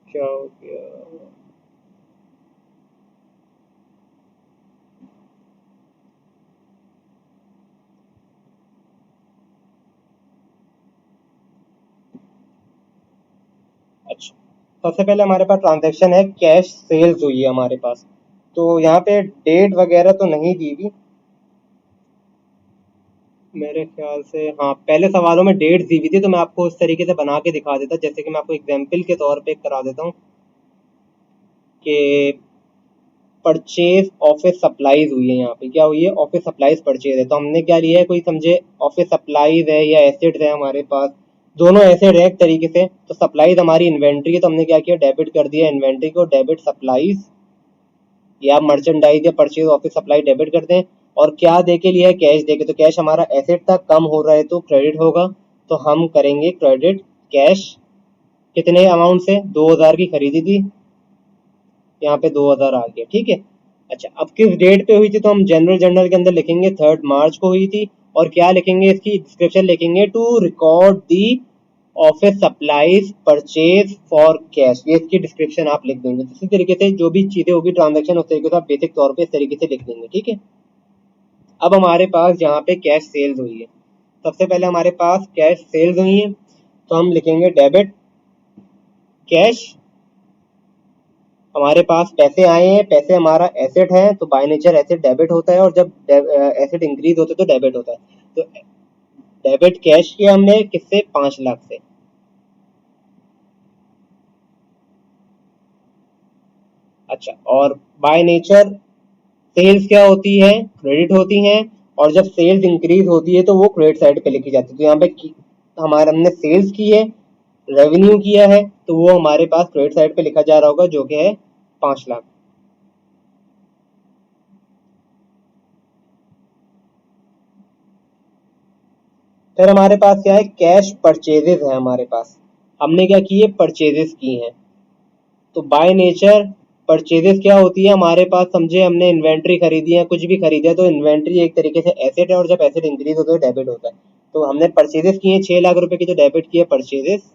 क्या हो गया? अच्छा, सबसे पहले हमारे पास ट्रांजैक्शन है, कैश सेल्स हुई है हमारे पास। तो यहाँ पे डेट वगैरह तो नहीं दी हुई मेरे ख्याल से। हाँ, पहले सवालों में डेट दी हुई थी, तो मैं आपको उस तरीके से बना के दिखा देता। जैसे कि मैं आपको एग्जाम्पल के तौर पे करा देता हूँ कि परचेज ऑफिस सप्लाईज हुई है। यहाँ पे क्या हुई है? ऑफिस सप्लाईज परचेज है। तो हमने क्या लिया है, कोई समझे ऑफिस सप्लाईज है या एसेट्स है हमारे पास, दोनों एसेट है एक तरीके से। तो सप्लाईज हमारी इन्वेंट्री है, तो हमने क्या किया, डेबिट कर दिया इन्वेंट्री को, डेबिट सप्लाईज, या मर्चेंडाइज या परचेज ऑफिस सप्लाई डेबिट कर दें। और क्या दे के लिया है? कैश दे के। तो कैश हमारा एसेट था, कम हो रहा है तो क्रेडिट होगा, तो हम करेंगे क्रेडिट कैश। कितने अमाउंट से? 2000 की खरीदी थी, यहाँ पे 2000 आ गया, ठीक है। अच्छा, अब किस डेट पे हुई थी? तो हम जनरल जर्नल के अंदर लिखेंगे 3 मार्च को हुई थी। और क्या लिखेंगे? इसकी डिस्क्रिप्शन लिखेंगे, to record the office supplies purchase for cash. ये इसकी डिस्क्रिप्शन आप लिख देंगे। इसी तरीके से जो भी चीजें होगी ट्रांजेक्शन, उस तरीके से आप बेसिक तौर पे इस तरीके से लिख देंगे, ठीक है। अब हमारे पास यहाँ पे कैश सेल्स हुई है। सबसे पहले हमारे पास कैश सेल्स हुई है, तो हम लिखेंगे डेबिट कैश। हमारे पास पैसे आए हैं, पैसे हमारा एसेट है, तो बाय नेचर एसेट डेबिट होता है, और जब एसेट इंक्रीज होते हैं तो डेबिट होता है। तो डेबिट कैश किया हमने किससे? 5 लाख से। अच्छा, और बाय नेचर सेल्स क्या होती है? क्रेडिट होती हैं। और जब सेल्स इंक्रीज होती है तो वो क्रेडिट साइड पे लिखी जाती है। तो यहाँ पे हमारा हमने सेल्स की है, रेवेन्यू किया है, तो वो हमारे पास क्रेडिट साइड पे लिखा जा रहा होगा, जो कि है 5 लाख। फिर हमारे पास क्या है? कैश परचेजेस है हमारे पास। हमने क्या की है? परचेजेस की हैं। तो बाय नेचर परचेजेस क्या होती है हमारे पास? समझे, हमने इन्वेंट्री खरीदी है, कुछ भी खरीदा है, तो इन्वेंट्री एक तरीके से एसेट है, और जब एसेट इंक्रीज होता है डेबिट होता है। तो हमने परचेजेस किए 6 लाख रुपए की, तो डेबिट किए परचेजेस।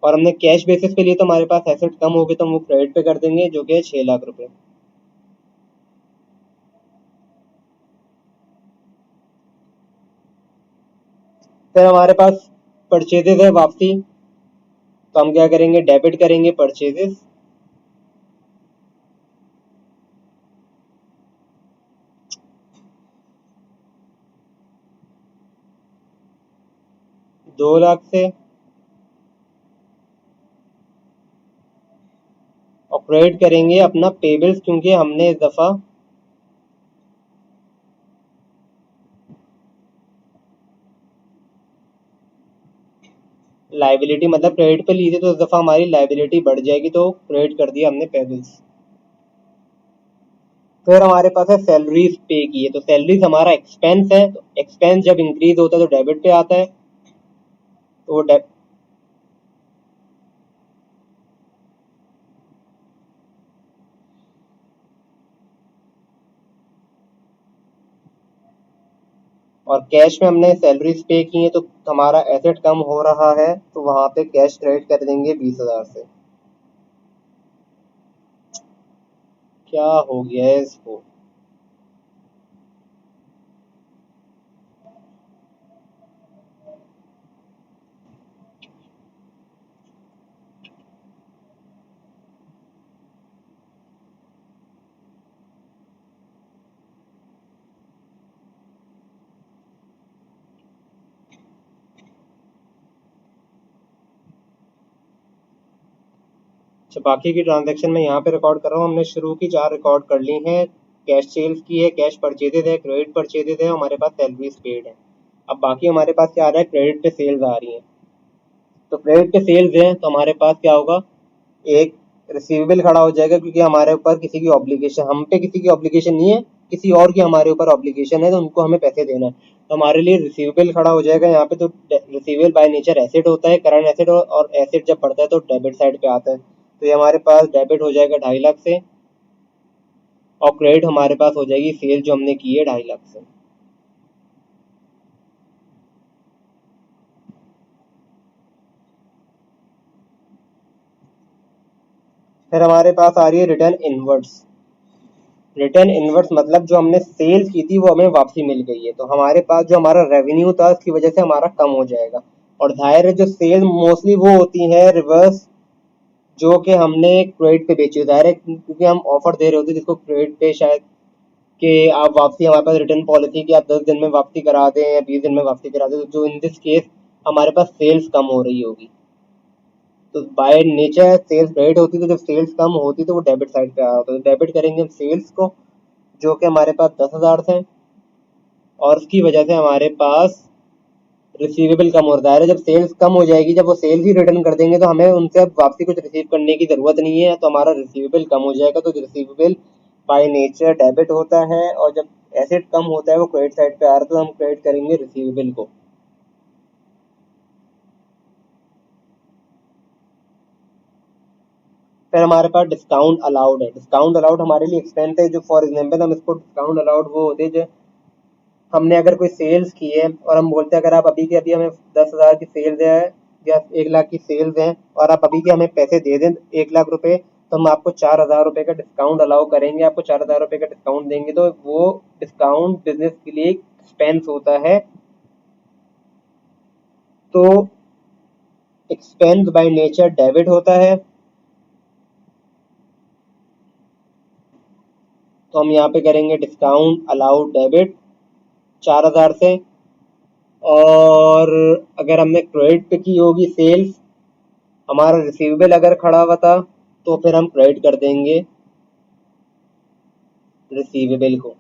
और हमने कैश बेसिस पे लिए, तो हमारे पास एसेट कम हो गए, तो हम वो क्रेडिट पे कर देंगे, जो कि है 6 लाख रुपए। फिर हमारे पास परचेजेस है वापसी, तो हम क्या करेंगे? डेबिट करेंगे परचेजेस। 2 लाख से। क्रेडिट करेंगे अपना पेबल्स, क्योंकि हमने इस दफा लाइबिलिटी मतलब क्रेडिट पे ली थी, तो इस दफा हमारी लाइबिलिटी बढ़ जाएगी, तो क्रेडिट कर दिया हमने पेबल्स। फिर हमारे पास है सैलरीज पे की है, तो सैलरीज हमारा एक्सपेंस है, तो एक्सपेंस जब इंक्रीज होता है तो डेबिट पे आता है, तो वो और कैश में हमने सैलरीज पे की है, तो हमारा एसेट कम हो रहा है, तो वहां पे कैश क्रेडिट कर देंगे 20,000 से। क्या हो गया है इसको? अच्छा, बाकी की ट्रांजैक्शन मैं यहाँ पे रिकॉर्ड कर रहा हूँ। हमने शुरू की 4 रिकॉर्ड कर ली हैं। कैश सेल्स की है, कैश परचेजेज है, क्रेडिट परचेजेज है, हमारे पास सैलरीज पेड है। अब बाकी हमारे पास क्या आ रहा है? क्रेडिट पे सेल्स आ रही हैं। तो क्रेडिट पे सेल्स है, तो हमारे पास क्या होगा? एक रिसीवेबल खड़ा हो जाएगा, क्योंकि हमारे ऊपर किसी की ऑब्लिगेशन, हम पे किसी की ऑब्लिगेशन नहीं है, किसी और की हमारे ऊपर ऑब्लिगेशन है, तो उनको हमें पैसे देना है, तो हमारे लिए रिसीवेबल खड़ा हो जाएगा यहाँ पे। तो रिसीवेबल बाय नेचर एसेट होता है, करंट एसेट, और एसेट जब बढ़ता है तो डेबिट साइड पे आता है, तो ये हमारे पास डेबिट हो जाएगा 2.5 लाख से, और क्रेडिट हमारे पास हो जाएगी सेल जो हमने की है 2.5 लाख से। फिर हमारे पास आ रही है रिटर्न इनवर्ड्स। रिटर्न इनवर्स मतलब जो हमने सेल की थी वो हमें वापसी मिल गई है, तो हमारे पास जो हमारा रेवेन्यू था उसकी वजह से हमारा कम हो जाएगा। और जाहिर है जो सेल मोस्टली वो होती है रिवर्स, जो कि हमने क्रेडिट पे बेची है, जाहिर है क्योंकि हम ऑफर दे रहे होते हैं जिसको क्रेडिट पे शायद कि आप वापसी, हमारे पास रिटर्न पॉलिसी कि आप 10 दिन में वापसी करा दें या 20 दिन में वापसी करा दें, तो जो इन दिस केस हमारे पास सेल्स कम हो रही होगी, तो बाय नेचर सेल्स क्रेडिट होती है, तो जब सेल्स कम होती है तो वो डेबिट साइड पे आ रहा होता है, तो डेबिट करेंगे हम सेल्स को, जो कि हमारे पास 10,000 थे, और उसकी वजह से हमारे पास रिसीवेबल कम हो रहा है। जब सेल्स कम हो जाएगी, जब वो सेल्स ही रिटर्न कर देंगे, तो हमें उनसे अब वापसी कुछ रिसीव करने की जरूरत नहीं है, तो हमारा रिसीवेबल कम हो जाएगा, तो रिसीवेबल बाय नेचर डेबिट होता है, और जब एसेट कम होता है वो क्रेडिट साइड पे आ रहा है, तो हम क्रेडिट करेंगे रिसीवेबल को। फिर हमारे पास डिस्काउंट अलाउड है। डिस्काउंट अलाउड हमारे लिए एक्सपेंस है, जो फॉर एग्जाम्पल हम इसको डिस्काउंट अलाउड वो होते हैं जो हमने अगर कोई सेल्स की है, और हम बोलते हैं अगर आप अभी के अभी हमें 10,000 की सेल्स है या 1 लाख की सेल्स है, और आप अभी के हमें पैसे दे दें 1 लाख रुपए, तो हम आपको 4,000 रुपए का डिस्काउंट अलाउ करेंगे, आपको 4,000 रुपए का डिस्काउंट देंगे, तो वो डिस्काउंट बिजनेस के लिए एक्सपेंस होता है, तो एक्सपेंस बाय नेचर डेबिट होता है, तो हम यहाँ पे करेंगे डिस्काउंट अलाउड डेबिट 4,000 से। और अगर हमने क्रेडिट पे की होगी सेल्स, हमारा रिसीवेबल अगर खड़ा हुआ था, तो फिर हम क्रेडिट कर देंगे रिसीवेबल को,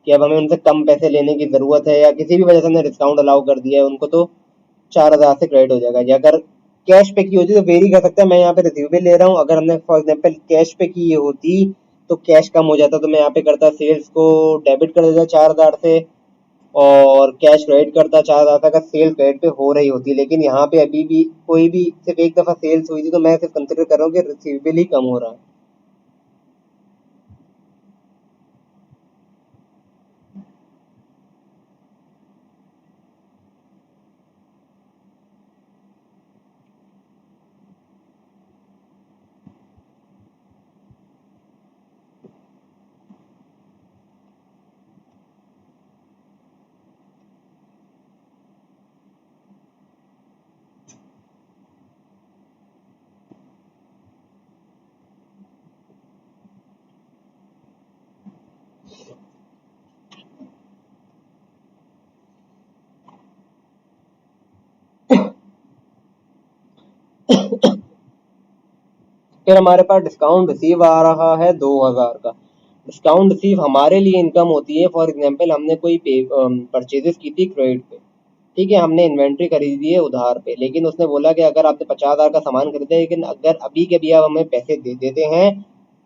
कि अब हमें उनसे कम पैसे लेने की जरूरत है, या किसी भी वजह से हमने डिस्काउंट अलाउ कर दिया है उनको, तो 4,000 से क्रेडिट हो जाएगा। या अगर कैश पे की होती तो वेरी कर सकता है, मैं यहाँ पे रिसीवेबल ले रहा हूँ, अगर हमने फॉर एग्जाम्पल कैश पे की होती तो कैश कम हो जाता, तो मैं यहाँ पे करता सेल्स को डेबिट कर देता 4,000 से, और कैश क्रेडिट करता 4,000 तक, अगर सेल क्रेडिट पे हो रही होती। लेकिन यहाँ पे अभी भी कोई भी सिर्फ एक दफा सेल्स हुई थी, तो मैं सिर्फ कंसिडर कर रहा हूँ कि रिसीवेबल ही कम हो रहा है। फिर हमारे पास डिस्काउंट रिसीव आ रहा है 2000 का। डिस्काउंट रिसीव हमारे लिए इनकम होती है, फॉर एग्जांपल हमने कोई परचेजेस की थी क्रेडिट पे, ठीक है, हमने इन्वेंट्री खरीदी है उधार पे, लेकिन उसने बोला कि अगर आपने 50,000 का सामान खरीदा, लेकिन अगर अभी के अभी आप हमें पैसे दे देते हैं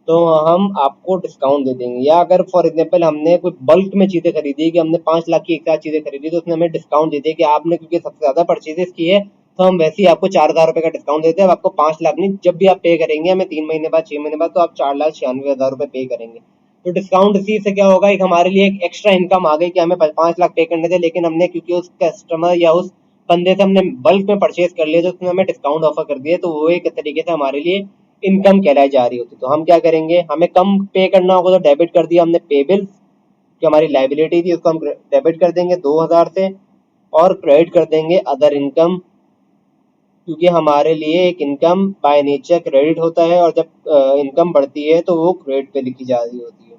तो हम आपको डिस्काउंट दे देंगे। या अगर फॉर एग्जांपल हमने कोई बल्क में चीज़ें खरीदी कि हमने 5 लाख की एक साथ चीज़ें खरीदी, तो उसने हमें डिस्काउंट दे दिया कि आपने क्योंकि सबसे ज़्यादा परचेजेस की है तो हम वैसे ही आपको 4,000 रुपये का डिस्काउंट देते हैं। अब आपको 5 लाख नहीं, जब भी आप पे करेंगे हमें 3 महीने बाद 6 महीने बाद, तो आप 4,96,000 रुपये पे करेंगे। तो डिस्काउंट रिसीव से क्या होगा, एक हमारे लिए एक एक्स्ट्रा इनकम आ गई कि हमें 5 लाख पे करने थे, लेकिन हमने क्योंकि उस कस्टमर या उस बंदे से हमने बल्क में परचेज कर लिया तो उसने हमें डिस्काउंट ऑफर कर दिया, तो वो एक तरीके से हमारे लिए इनकम कहलाई जा रही होती। तो हम क्या करेंगे, हमें कम पे करना होगा तो डेबिट कर दिया हमने पे बिल, जो हमारी लाइबिलिटी थी उसको हम डेबिट कर देंगे 2000 से, और क्रेडिट कर देंगे अदर इनकम, क्योंकि हमारे लिए एक इनकम बाय नेचर क्रेडिट होता है, और जब इनकम बढ़ती है तो वो क्रेडिट पे लिखी जा रही होती है।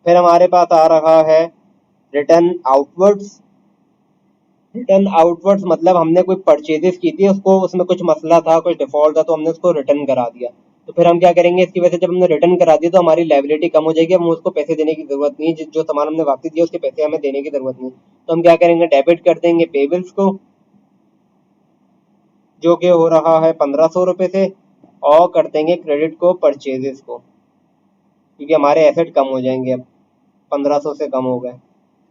फिर हमारे पास आ रहा है रिटर्न आउटवर्ड्स। रिटर्न आउटवर्ड्स मतलब हमने कोई परचेजेस की थी, उसको उसमें कुछ मसला था, कुछ डिफॉल्ट था, तो हमने उसको रिटर्न करा दिया। तो फिर हम क्या करेंगे, इसकी वजह से जब हमने रिटर्न करा दिया तो हमारी लायबिलिटी कम हो जाएगी, हम उसको पैसे देने की जरूरत नहीं है, जो सामान हमने वापस दिया उसके पैसे हमें देने की जरूरत नहीं। तो हम क्या करेंगे, डेबिट कर देंगे पेबल्स को, जो कि हो रहा है 1500 रुपये से, और कर देंगे क्रेडिट को परचेजेस को, क्योंकि हमारे एसेट कम हो जाएंगे अब, 1500 से कम हो गए।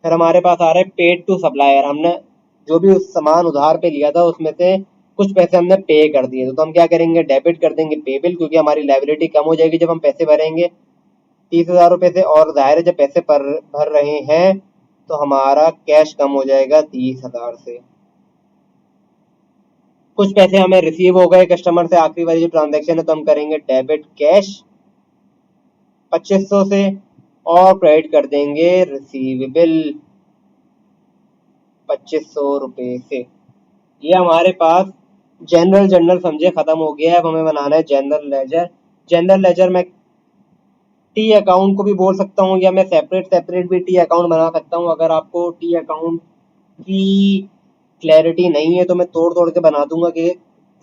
फिर हमारे पास आ रहा है पेड टू सप्लायर। हमने जो भी उस सामान उधार पे लिया था उसमें से कुछ पैसे हमने पे कर दिए, तो हम क्या करेंगे, डेबिट कर देंगे पे बिल, क्योंकि हमारी लायबिलिटी कम हो जाएगी जब हम पैसे भरेंगे 30,000 रुपये से, और जाहिर है जब पैसे भर रहे हैं तो हमारा कैश कम हो जाएगा 30,000 से। कुछ पैसे हमें रिसीव हो गए कस्टमर से आखिरी वाली जो ट्रांजेक्शन है, तो हम करेंगे डेबिट कैश 2500 से, और क्रेडिट कर देंगे रिसीवेबल 2500 रुपये से। ये हमारे पास जनरल जनरल समझे खत्म हो गया है। अब हमें बनाना है जनरल लेजर। जनरल लेजर में टी अकाउंट को भी बोल सकता हूँ, या मैं सेपरेट सेपरेट भी टी अकाउंट बना सकता हूँ। अगर आपको टी अकाउंट की क्लैरिटी नहीं है तो मैं तोड़ तोड़ के बना दूंगा कि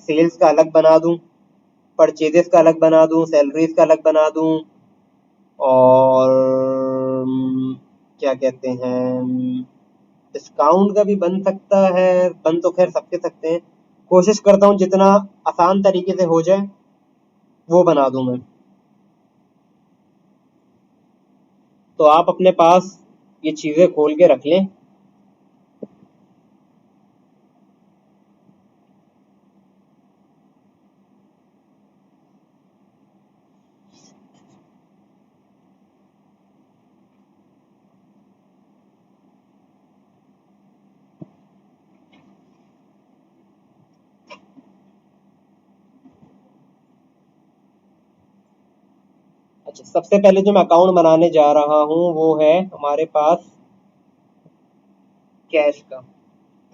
सेल्स का अलग बना दूं, परचेजेस का अलग बना दूं, सैलरीज का अलग बना दूं, और क्या कहते हैं, डिस्काउंट का भी बन सकता है। बन तो खैर सबके सकते हैं, कोशिश करता हूँ जितना आसान तरीके से हो जाए वो बना दूं मैं। तो आप अपने पास ये चीज़ें खोल के रख लें। अच्छा, सबसे पहले जो मैं अकाउंट बनाने जा रहा हूँ वो है हमारे पास कैश का।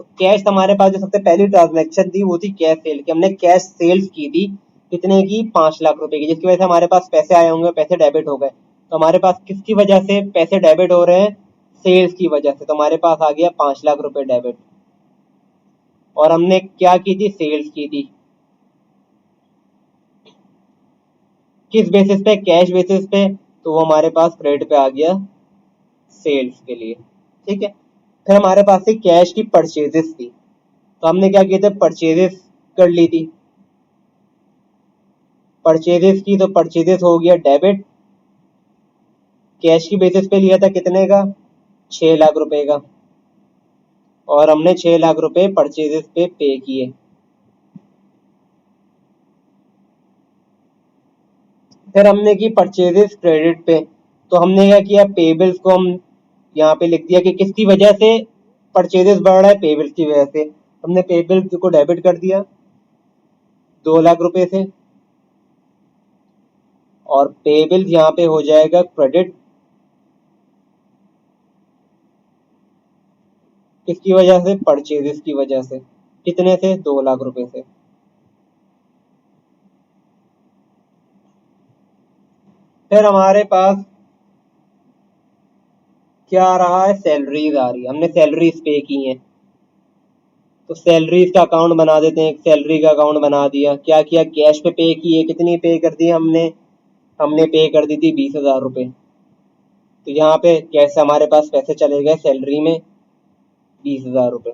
तो कैश हमारे पास जो सबसे पहली ट्रांजैक्शन थी वो थी कैश सेल की। हमने कैश सेल्स की थी, कितने की, 5 लाख रुपए की, जिसकी वजह से हमारे पास पैसे आए होंगे, पैसे डेबिट हो गए। तो हमारे पास किसकी वजह से पैसे डेबिट हो रहे हैं, सेल्स की वजह से। तो हमारे पास आ गया 5 लाख रुपए डेबिट, और हमने क्या की थी, सेल्स की थी। किस बेसिस पे, कैश बेसिस पे, तो वो हमारे पास क्रेडिट पे आ गया सेल्स के लिए, ठीक है। फिर हमारे पास थी कैश की परचेजेस थी, तो हमने क्या किए थे, परचेजेस कर ली थी। परचेजेस की तो परचेजेस हो गया डेबिट, कैश की बेसिस पे लिया था कितने का, 6 लाख रुपए का, और हमने 6 लाख रुपए परचेजेस पे किए। फिर हमने की परचेजेस क्रेडिट पे, तो हमने क्या किया, पेबल्स को हम यहाँ पे लिख दिया कि किसकी वजह से परचेजेस बढ़ रहा है, पेबल्स की वजह से। हमने पेबल्स को डेबिट कर दिया 2 लाख रुपए से, और पेबल्स यहाँ पे हो जाएगा क्रेडिट, किसकी वजह से, परचेजेस की वजह से। कितने से, 2 लाख रुपए से। फिर हमारे पास क्या आ रहा है, सैलरीज आ रही है, हमने सैलरीज पे की हैं। तो सैलरीज का अकाउंट बना देते हैं, एक सैलरी का अकाउंट बना दिया। क्या किया, कैश पे पे किए, कितनी पे कर दी हमने, हमने पे कर दी थी 20,000 रुपये। तो यहाँ पे कैसे हमारे पास पैसे चले गए सैलरी में 20,000 रुपये।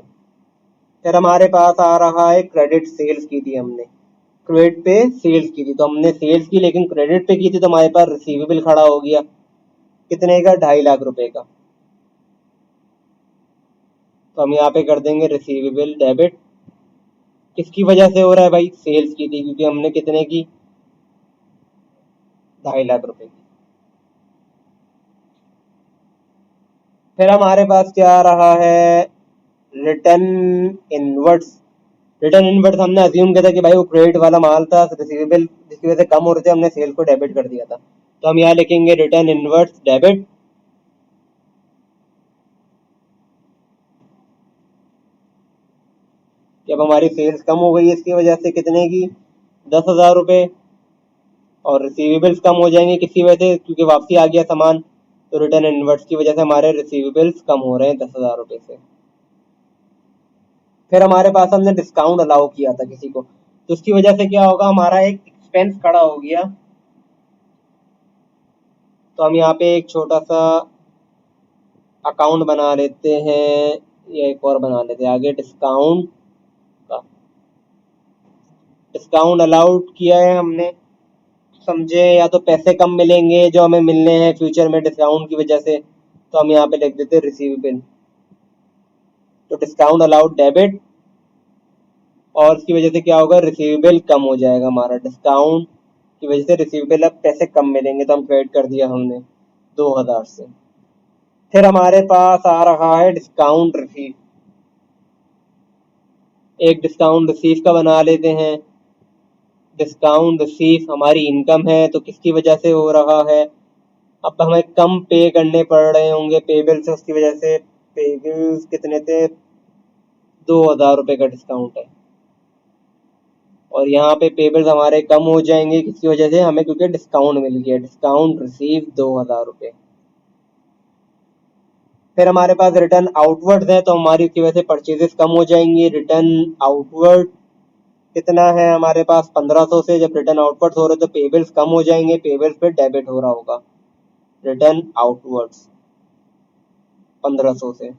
फिर हमारे पास आ रहा है क्रेडिट, सेल्स की थी हमने, क्रेडिट पे सेल्स की थी, तो हमने सेल्स की लेकिन क्रेडिट पे की थी, तो हमारे पास रिसीवेबल खड़ा हो गया कितने का, 2.5 लाख रुपए का। तो हम यहाँ पे कर देंगे रिसीवेबल डेबिट। किसकी वजह से हो रहा है भाई, सेल्स की थी, क्योंकि हमने कितने की, 2.5 लाख रुपए की। फिर हमारे पास क्या आ रहा है, रिटर्न इनवर्ड्स। रिटर्न इनवर्ड्स हमने अज्यूम किया था कि भाई वो क्रेडिट वाला माल था, रिसीवेबल जिसकी वजह से कम हो रहे थे, हमने सेल्स को डेबिट कर दिया था। तो हम यहाँ लिखेंगे रिटर्न इनवर्ड्स डेबिट। जब हमारी सेल्स कम हो गई इसकी वजह से कितने की, 10,000 रुपये, और रिसीवेबल्स कम हो जाएंगे किसी वजह से, क्योंकि वापसी आ गया सामान। तो रिटर्न इनवर्ड्स की वजह से हमारे रिसीवेबल्स कम हो रहे हैं 10,000 रुपये से। फिर हमारे पास हमने डिस्काउंट अलाउ किया था किसी को, तो उसकी वजह से क्या होगा, हमारा एक एक्सपेंस खड़ा हो गया। तो हम यहाँ पे एक छोटा सा अकाउंट बना लेते हैं, या एक और बना लेते हैं आगे, डिस्काउंट का। डिस्काउंट अलाउड किया है हमने, समझे, या तो पैसे कम मिलेंगे जो हमें मिलने हैं फ्यूचर में डिस्काउंट की वजह से, तो हम यहाँ पे लिख देते हैं रिसीवेबल। तो डिस्काउंट अलाउड डेबिट, और इसकी वजह से क्या होगा, रिसीवेबल कम हो जाएगा हमारा, डिस्काउंट की वजह से रिसीवेबल अब पैसे कम मिलेंगे, तो हम क्रेडिट कर दिया हमने 2,000 से। फिर हमारे पास आ रहा है डिस्काउंट रिसीव। एक डिस्काउंट रिसीव का बना लेते हैं। डिस्काउंट रिसीव हमारी इनकम है, तो किसकी वजह से हो रहा है, अब हमें कम पे करने पड़ रहे होंगे पेबल से, उसकी वजह से पेबल्स कितने थे, 2,000 रुपये का डिस्काउंट है। और यहाँ पे पेबल्स हमारे कम हो जाएंगे किसकी वजह से, हमें क्योंकि डिस्काउंट मिल गया, डिस्काउंट रिसीव 2,000 रुपये। फिर हमारे पास रिटर्न आउटवर्ड है, तो हमारी इसकी वजह से परचेजेस कम हो जाएंगी। रिटर्न आउटवर्ड कितना है हमारे पास, 1500 से, जब रिटर्न आउटवर्ड हो रहे तो पेबल्स कम हो जाएंगे, पेबल्स पे डेबिट हो रहा होगा, रिटर्न आउटवर्ड्स 1500 से।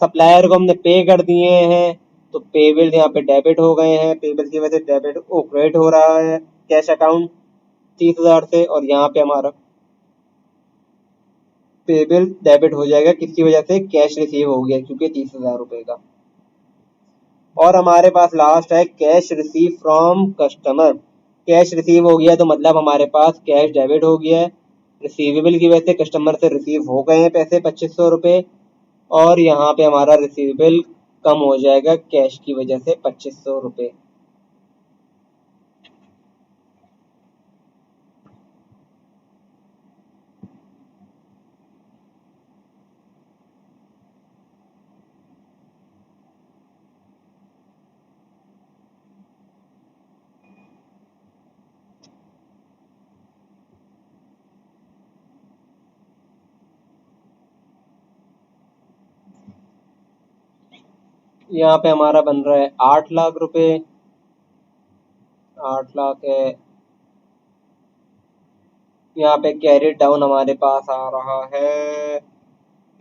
सप्लायर को हमने पे कर दिए हैं, तो पेबल्स यहाँ पे डेबिट हो गए हैं, पेबल्स की वजह से डेबिट क्रेडिट हो रहा है कैश अकाउंट 30,000 से, और यहाँ पे हमारा पेबल डेबिट हो जाएगा किसकी वजह से, कैश रिसीव हो गया क्योंकि 30,000 रुपये का। और हमारे पास लास्ट है cash receive from customer. Cash receive हो गया तो मतलब हमारे पास कैश डेबिट हो गया है, रिसीवेबल की वजह से कस्टमर से रिसीव हो गए हैं पैसे 2,500 रुपये, और यहाँ पे हमारा रिसीवेबल कम हो जाएगा कैश की वजह से 2,500 रुपये। यहाँ पे हमारा बन रहा है 8 लाख रुपए, 8 लाख है। यहाँ पे कैरी डाउन हमारे पास आ रहा है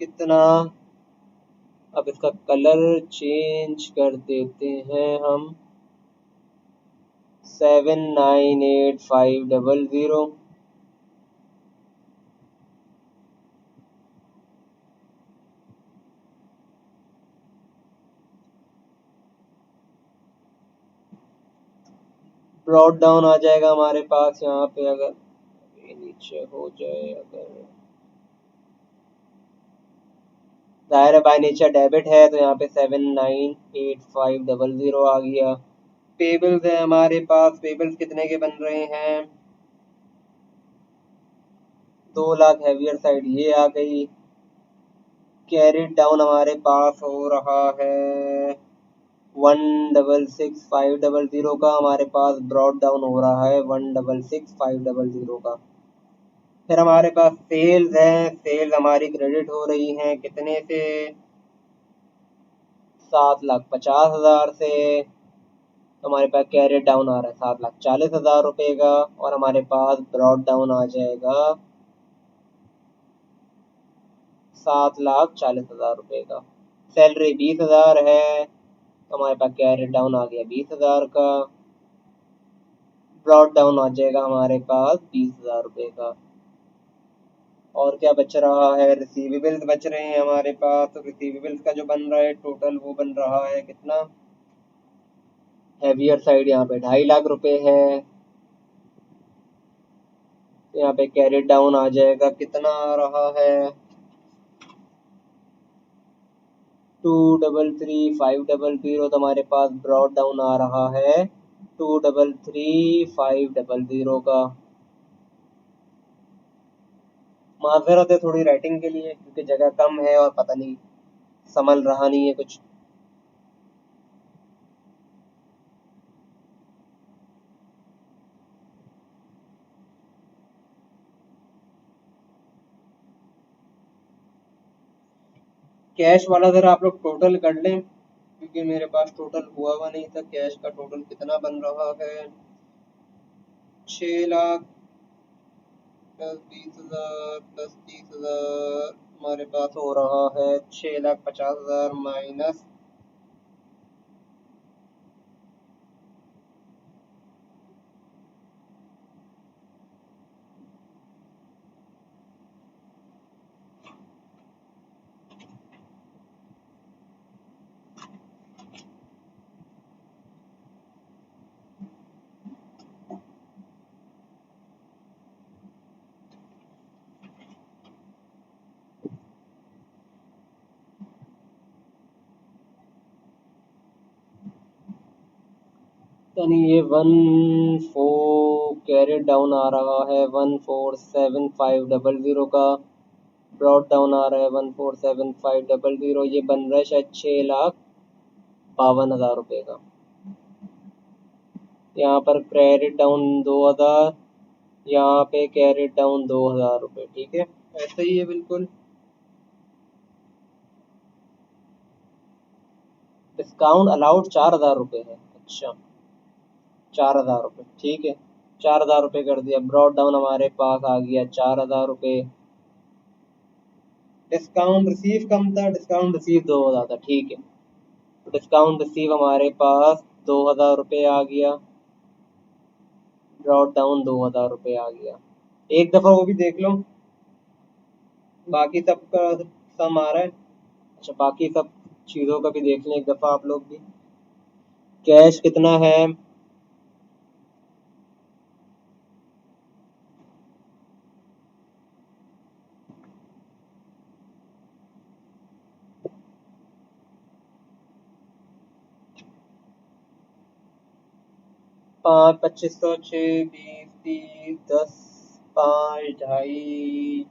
कितना, अब इसका कलर चेंज कर देते हैं हम, 798,500। ब्रॉड डाउन आ जाएगा हमारे पास यहाँ पे, अगर ये नीचे हो जाए, अगर दायरा बाय नेचर डेबिट है तो यहाँ पे 798,500 आ गया। पेबल्स है हमारे पास, पेबल्स कितने के बन रहे हैं, 2 लाख हैवियर साइड ये आ गई। कैरिड डाउन हमारे पास हो रहा है 166,500 का, हमारे पास ब्रॉड डाउन हो रहा है 166,500 का। फिर हमारे पास सेल्स है, सेल्स हमारी क्रेडिट हो रही हैं कितने से, 7,50,000 से हमारे पास कैरेट डाउन आ रहा है 7,40,000 रुपये का, और हमारे पास ब्रॉड डाउन आ जाएगा 7,40,000 रुपये का। सैलरी 20,000 है, हमारे पास कैरेट डाउन आ गया 20,000 का, ब्रॉड डाउन आ जाएगा हमारे पास 20,000 रुपये का। और क्या बच रहा है, रिसीवेबल्स बच रहे हैं हमारे पास। तो रिसीवेबल्स का जो बन रहा है टोटल, वो बन रहा है कितना, हैवियर साइड यहाँ पे 2.5 लाख रुपए है। यहाँ पे कैरेट डाउन आ जाएगा, कितना आ रहा है 233,500। तो हमारे पास ब्रॉड डाउन आ रहा है 233,500 का। माजरत है थोड़ी राइटिंग के लिए, क्योंकि जगह कम है और पता नहीं संभल रहा नहीं है कुछ। कैश वाला ज़रा आप लोग टोटल कर लें, क्योंकि मेरे पास टोटल हुआ नहीं था। कैश का टोटल कितना बन रहा है, 6,00,000 प्लस 20,000 प्लस 30,000, हमारे पास हो रहा है 6,50,000 माइनस यानी ये 14 कैरेट डाउन आ रहा है 147500 का, ब्रॉड डाउन आ रहा है 147500। ये बन रहा है शायद 6,52,000 रुपये का। यहाँ पर कैरेट डाउन 2,000, यहाँ पे कैरेट डाउन 2,000 रुपये। ठीक है, ऐसा ही है बिल्कुल। डिस्काउंट अलाउड 4,000 रुपये है। अच्छा, 4,000 रुपये, ठीक है, 4,000 रुपये कर दिया। ब्रॉड डाउन हमारे पास आ गया 4,000 रुपये। डिस्काउंट रिसीव कम था, डिस्काउंट रिसीव 2,000 था। ठीक है, तो डिस्काउंट रिसीव हमारे पास 2,000 रुपये आ गया, ब्रॉड डाउन 2,000 रुपये आ गया। एक दफ़ा वो भी देख लो, बाकी सब का सम आ रहा है। अच्छा, बाकी सब चीज़ों का भी देख लें एक दफ़ा आप लोग भी। कैश कितना है, 5, 2500, 6, 20, 30, 10, 5, 2.5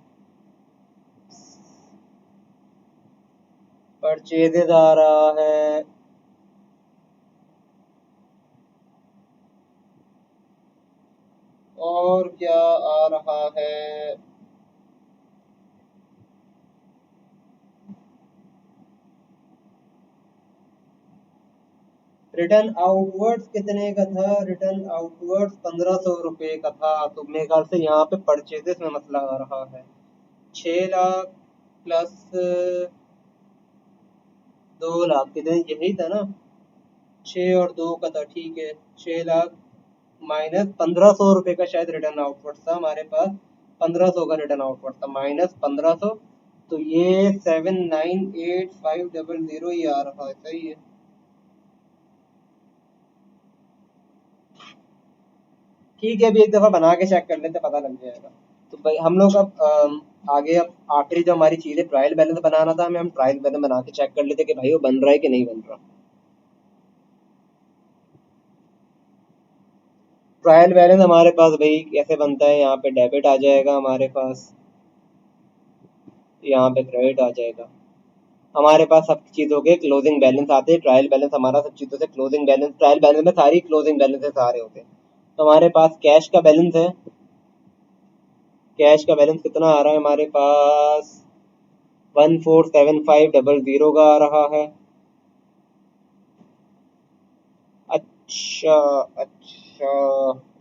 परचेजेज आ रहा है। और क्या आ रहा है, रिटर्न आउटवर्ड्स कितने का था, रिटर्न आउटवर्ड्स 1,500 रुपये का था। तो मेरे ख्याल से यहाँ पे परचेजेस में मसला आ रहा है। 6,00,000 प्लस 2,00,000 कितने, यही था ना, 6 और 2 का था। ठीक है, 6,00,000 माइनस 1,500 रुपये का शायद रिटर्न आउटवर्ड था हमारे पास। 1,500 का रिटर्न आउटवर्ड था माइनस 1,500, तो ये 798,500 ही आ रहा है। सही है, ठीक है, अभी एक दफ़ा बना के चेक कर लेते, पता लग जाएगा। तो भाई हम लोग अब आगे, अब आखिरी जो हमारी चीज़ है ट्रायल बैलेंस बनाना था हमें, हम ट्रायल बैलेंस बना के चेक कर लेते कि भाई वो बन रहा है कि नहीं बन रहा। ट्रायल बैलेंस हमारे पास भाई कैसे बनता है, यहाँ पे डेबिट आ जाएगा हमारे पास, यहाँ पे क्रेडिट आ जाएगा। हमारे पास सब चीज़ों के क्लोजिंग बैलेंस आते हैं। ट्रायल बैलेंस हमारा सब चीज़ों से क्लोजिंग बैलेंस, ट्रायल बैलेंस में सारी क्लोजिंग बैलेंस सारे होते हैं। तो हमारे पास कैश का बैलेंस है, कैश का बैलेंस कितना आ रहा है हमारे पास, 147500 का आ रहा है। अच्छा अच्छा,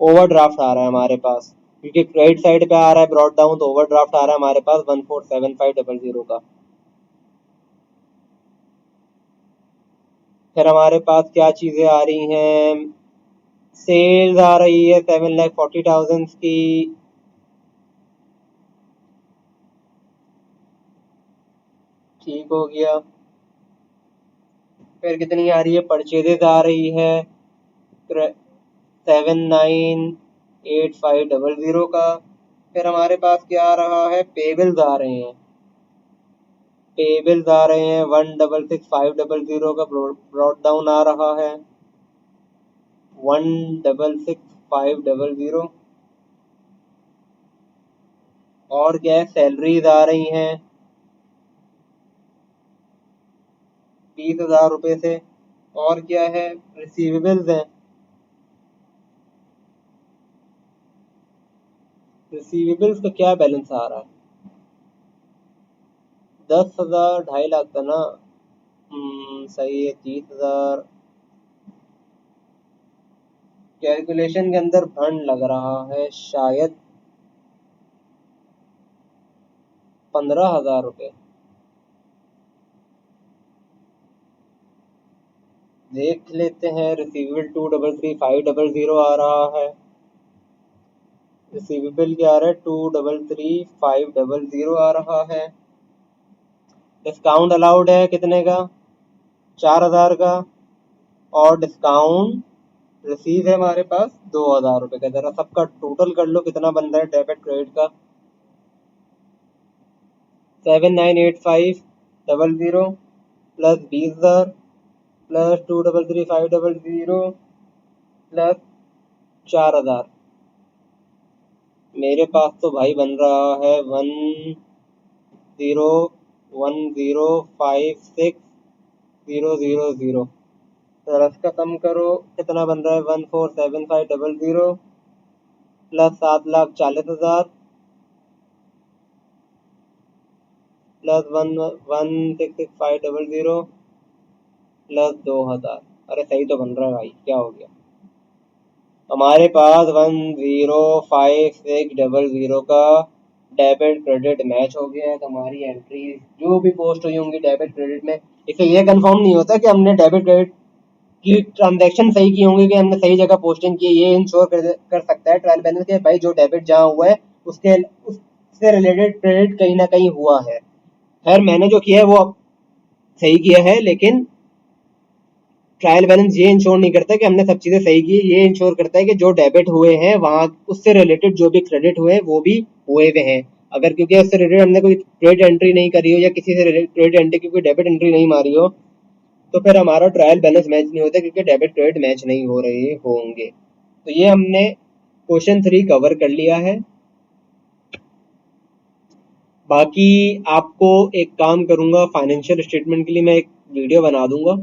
ओवरड्राफ्ट आ रहा है हमारे पास, क्योंकि क्रेडिट साइड पे आ रहा है ब्रॉड डाउन, तो ओवरड्राफ्ट आ रहा है हमारे पास 147500 का। फिर हमारे पास क्या चीजें आ रही हैं, सेल्स आ रही है 7,40,000 की। ठीक हो गया। फिर कितनी आ रही है, परचेजेस आ रही है 7,98500 का। फिर हमारे पास क्या आ रहा है, पेबल्स आ रहे हैं, पेबल्स आ रहे हैं 1,66,500 का, ब्रॉड डाउन आ रहा है 1,66,500। और क्या है, सैलरीज आ रही हैं 20,000 रुपये से। और क्या है, रिसीवेबल्स हैं, रिसीवेबल्स का क्या बैलेंस आ रहा है, 10,000, 2.5 लाख का ना। सही है, 30,000। कैलकुलेशन के अंदर भंड लग रहा है, शायद 15,000 रुपये। देख लेते हैं, रिसीवेबल 233,500 आ रहा है, रिसीवेबल क्या आ रहा है, 233,500 आ रहा है। डिस्काउंट अलाउड है कितने का, 4,000 का। और डिस्काउंट रिसीव है हमारे पास 2,000 रुपये का। जरा सबका टोटल कर लो, कितना बन रहा है डेबिट क्रेडिट का, 7,98500 प्लस 20,000 प्लस 233,500 प्लस 4,000। मेरे पास तो भाई बन रहा है 10,1056,000। जरा इसका कम करो, कितना बन रहा है, 147500 प्लस 7,40,000 प्लस 1,16,500 प्लस 2,000। अरे सही तो बन रहा है भाई, क्या हो गया, हमारे पास 10,56,000 का डेबिट क्रेडिट मैच हो गया है। तो हमारी एंट्री जो भी पोस्ट हुई होंगी डेबिट क्रेडिट में, इससे ये कंफर्म नहीं होता कि हमने डेबिट क्रेडिट की ट्रांजैक्शन सही की होंगी, कि हमने सही जगह पोस्टिंग की। ये इंश्योर कर सकता है ट्रायल बैलेंस के भाई, जो डेबिट जहाँ हुआ है उससे रिलेटेड क्रेडिट कहीं ना कहीं हुआ है। खैर मैंने जो किया है वो सही किया है, लेकिन ट्रायल बैलेंस ये इंश्योर नहीं करता कि हमने सब चीजें सही की। ये इंश्योर करता है कि जो डेबिट हुए हैं वहां उससे रिलेटेड जो भी क्रेडिट हुए वो भी हुए हुए हैं। अगर क्योंकि उससे रिलेटेड हमने कोई क्रेडिट एंट्री नहीं करी हो, या किसी से क्रेडिट एंट्री की कोई डेबिट एंट्री नहीं मारी हो, तो फिर हमारा ट्रायल बैलेंस मैच नहीं होता, क्योंकि डेबिट क्रेडिट मैच नहीं हो रहे होंगे। तो ये हमने क्वेश्चन 3 कवर कर लिया है। बाकी आपको एक काम करूंगा, फाइनेंशियल स्टेटमेंट के लिए मैं एक वीडियो बना दूंगा,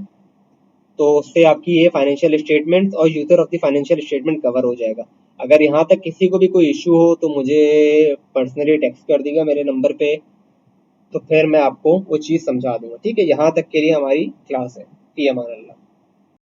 तो उससे आपकी ये फाइनेंशियल स्टेटमेंट और user of the financial statement cover हो जाएगा। अगर यहाँ तक किसी को भी कोई इश्यू हो तो मुझे पर्सनली टेक्स्ट कर देगा मेरे नंबर पे, तो फिर मैं आपको वो चीज़ समझा दूंगा। ठीक है, यहाँ तक के लिए हमारी क्लास है। फी अमान अल्लाह।